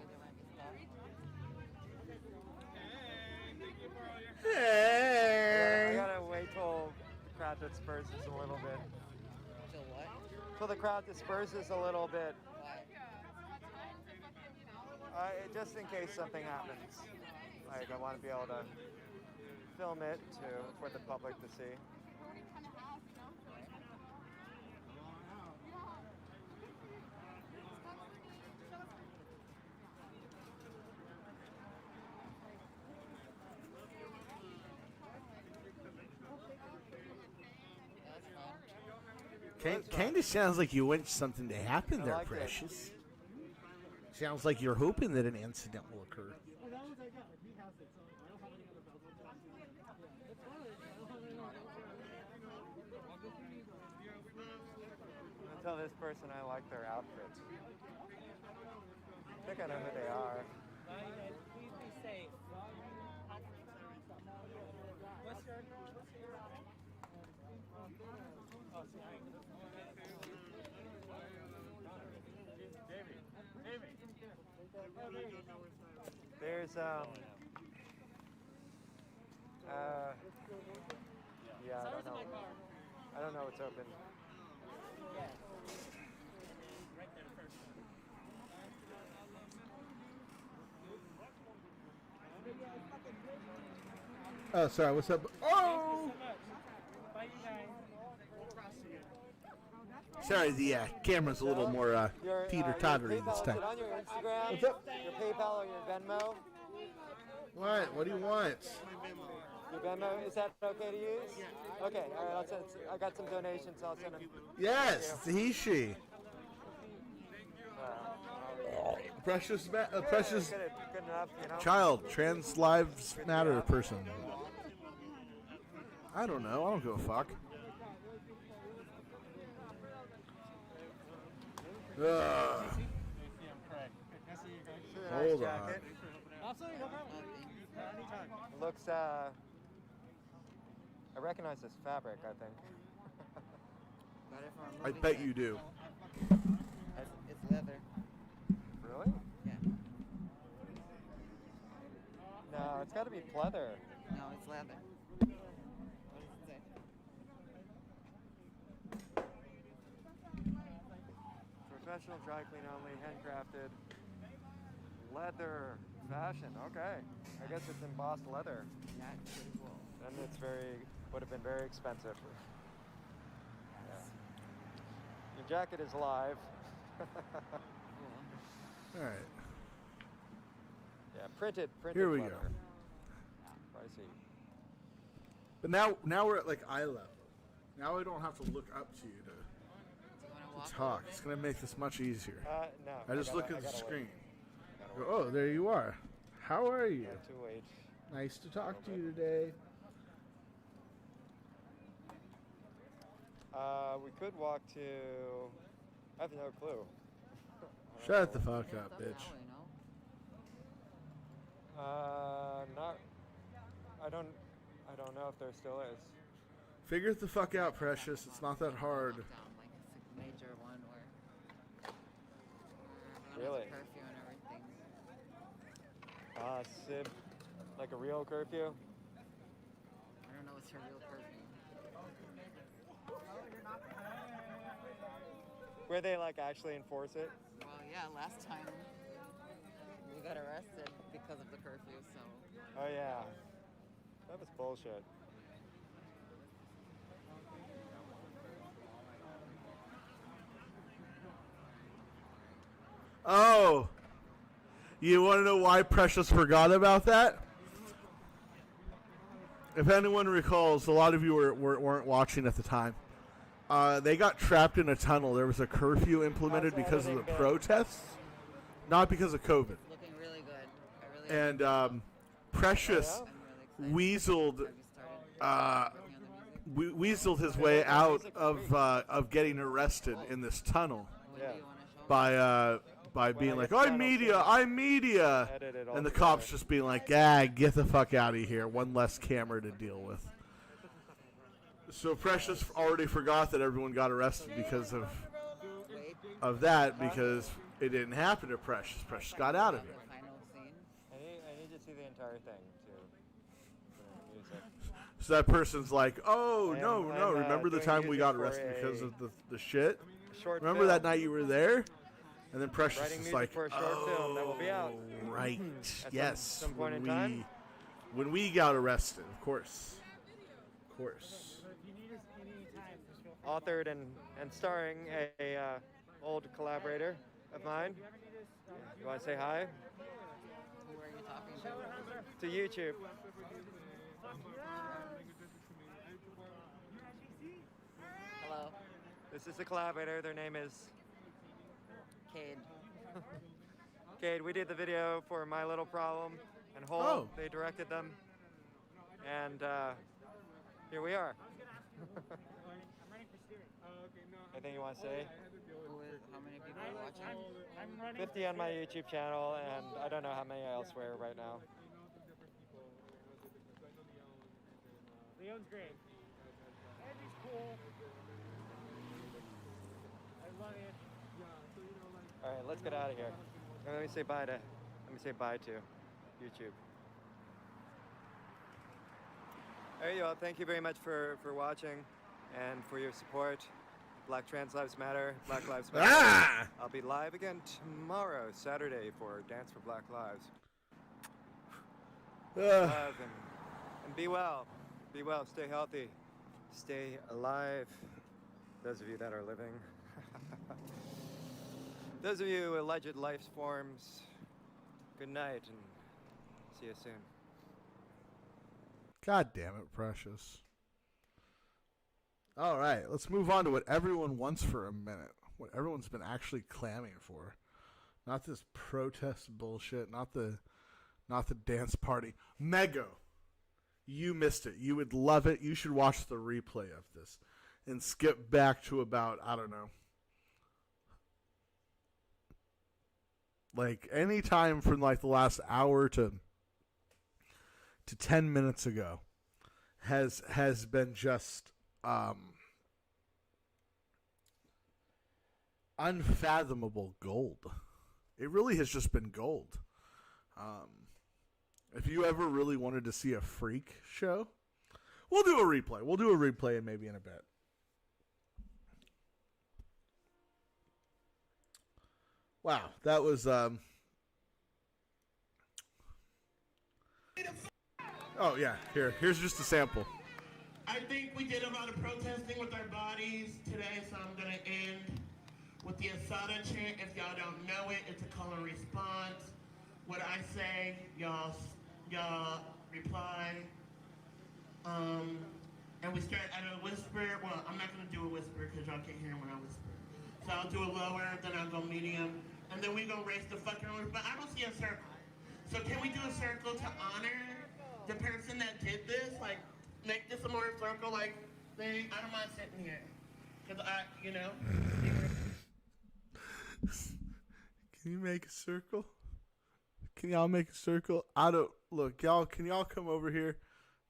S12: I gotta wait till the crowd disperses a little bit.
S13: Till what?
S12: Till the crowd disperses a little bit. Just in case something happens. Like, I want to be able to film it for the public to see.
S2: Kind of sounds like you want something to happen there,
S12: like it.
S2: Precious. Sounds like you're hoping that an incident will occur.
S12: I tell this person I like their outfit. I think I know who they are.
S16: Please be safe. What's your
S12: There's yeah, I don't know what's open.
S2: Oh, sorry. What's up? Oh!
S16: Bye, you guys.
S2: Sorry, the camera's a little more teeter-tottery this time.
S12: On your Instagram,
S2: What's up?
S12: Your PayPal or your Venmo?
S2: What? What do you want?
S12: Your Venmo, is that okay to use? Okay, all right, I'll send. I got some donations, I'll send them.
S2: Yes, he, she. Precious, precious
S12: Good enough, you know?
S2: child, trans lives matter person. I don't know. I don't give a fuck. Ugh. Hold on.
S16: Absolutely, no problem. Anytime.
S12: Looks, I recognize this fabric, I think.
S2: I bet you do.
S13: It's leather.
S12: Really?
S13: Yeah.
S12: No, it's got to be pleather.
S13: No, it's leather. What does it say?
S12: Professional dry clean only, handcrafted, leather, fashion. Okay, I guess it's embossed leather.
S13: That's pretty cool.
S12: And it's would have been very expensive. Yeah. Your jacket is live.
S2: All right.
S12: Yeah, printed.
S2: Here we
S12: leather.
S2: go.
S12: Pricey.
S2: But now we're at like eye level. Now I don't have to look up to you to talk. It's gonna make this much easier.
S12: No.
S2: I just look at the
S12: gotta
S2: screen.
S12: wait.
S2: Go, oh, there you are. How are you?
S12: Got to wait.
S2: Nice to talk to you today.
S12: We could walk to. I have no clue.
S2: Shut the fuck up, bitch.
S12: Not. I don't know if there still is.
S2: Figure it the fuck out, Precious. It's not that hard.
S13: Down like a major one where
S12: Really?
S13: curfew and everything.
S12: Sib, like a real curfew.
S13: I don't know what's her real curfew.
S12: Where they like actually enforce it.
S13: Well, yeah, last time we got arrested because of the curfew, so.
S12: Oh yeah, that was bullshit.
S2: Oh, you want to know why Precious forgot about that? If anyone recalls, a lot of you weren't watching at the time. They got trapped in a tunnel. There was a curfew implemented because of the protests, not because of COVID.
S13: Looking really good. I really
S2: And Precious weaseled weaseled his way out of getting arrested in this tunnel by being like, I'm media, and the cops just being like, get the fuck out of here. One less camera to deal with. So Precious already forgot that everyone got arrested because of that, because it didn't happen to Precious. Precious got out of it.
S12: I need to see the entire thing to
S2: So that person's like, oh, no, remember the
S12: doing
S2: time we
S12: music
S2: got
S12: for
S2: arrested because
S12: a
S2: of the shit?
S12: short
S2: Remember that
S12: film.
S2: night you were there? And then Precious
S12: Writing
S2: is
S12: music
S2: like,
S12: for a short film that will be out.
S2: right,
S12: At
S2: yes.
S12: some point in time.
S2: When we got arrested, of course. Of course.
S12: Authored and starring a old collaborator of mine. You want to say hi?
S13: Who are you talking to?
S12: To YouTube.
S13: Hello.
S12: This is a collaborator. Their name is
S13: Cade.
S12: Cade. We did the video for My Little Problem and Hole.
S2: Oh.
S12: They directed them. And here we are. Anything you want to say?
S13: How many people are watching?
S12: 50 on my YouTube channel, and I don't know how many elsewhere right now.
S6: Leon's great. Andy's cool. I love it.
S12: All right, let's get out of here. Let me say bye to YouTube. There you go. Thank you very much for watching and for your support. Black Trans Lives Matter, Black Lives Matter.
S2: Ah!
S12: I'll be live again tomorrow, Saturday, for Dance for Black Lives. Love and be well. Be well. Stay healthy. Stay alive. Those of you that are living. Those of you alleged life forms, good night and see you soon.
S2: God damn it, Precious. All right, let's move on to what everyone wants for a minute. What everyone's been actually clamming for. Not this protest bullshit, not the dance party. Mego, you missed it. You would love it. You should watch the replay of this and skip back to about, I don't know, like any time from like the last hour to 10 minutes ago has been just unfathomable gold. It really has just been gold. If you ever really wanted to see a freak show, we'll do a replay. We'll do a replay maybe in a bit. Wow, that was oh yeah, here's just a sample.
S21: I think we did a lot of protesting with our bodies today, so I'm gonna end with the Asada chant. If y'all don't know it, it's a call and response. What I say, y'all reply. And we start at a whisper. Well, I'm not gonna do a whisper because y'all can't hear when I whisper. So I'll do a lower, then I'll go medium, and then we gonna raise the fucking roof. But I don't see a circle. So can we do a circle to honor the person that did this? Like, make this a more circle like thing. I don't mind sitting here. Cause
S2: Can you make a circle? Can y'all make a circle? Y'all, can y'all come over here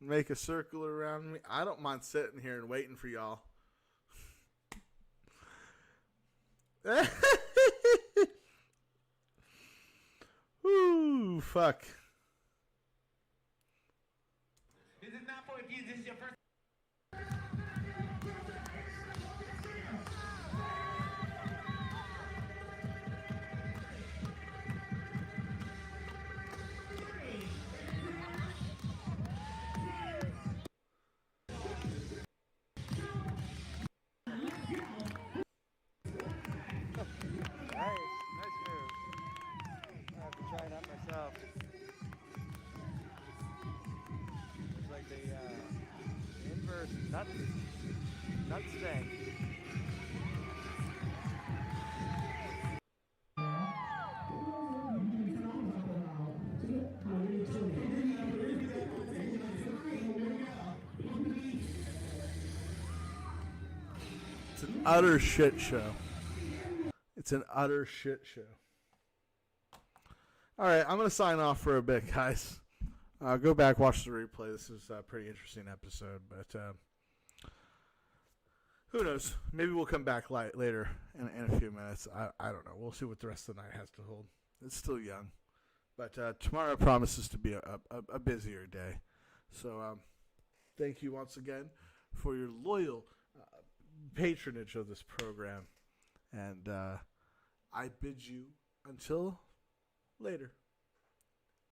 S2: and make a circle around me? I don't mind sitting here and waiting for y'all. Ooh, fuck.
S16: This is not for you. This is your first.
S12: Nice move. I have to try that myself. It's like the inverse nuts thing.
S2: It's an utter shit show. It's an utter shit show. All right, I'm going to sign off for a bit, guys. Go back, watch the replay. This is a pretty interesting episode, but who knows? Maybe we'll come back later in a few minutes. I don't know. We'll see what the rest of the night has to hold. It's still young. But tomorrow promises to be a busier day. So thank you once again for your loyal patronage of this program. And I bid you until later.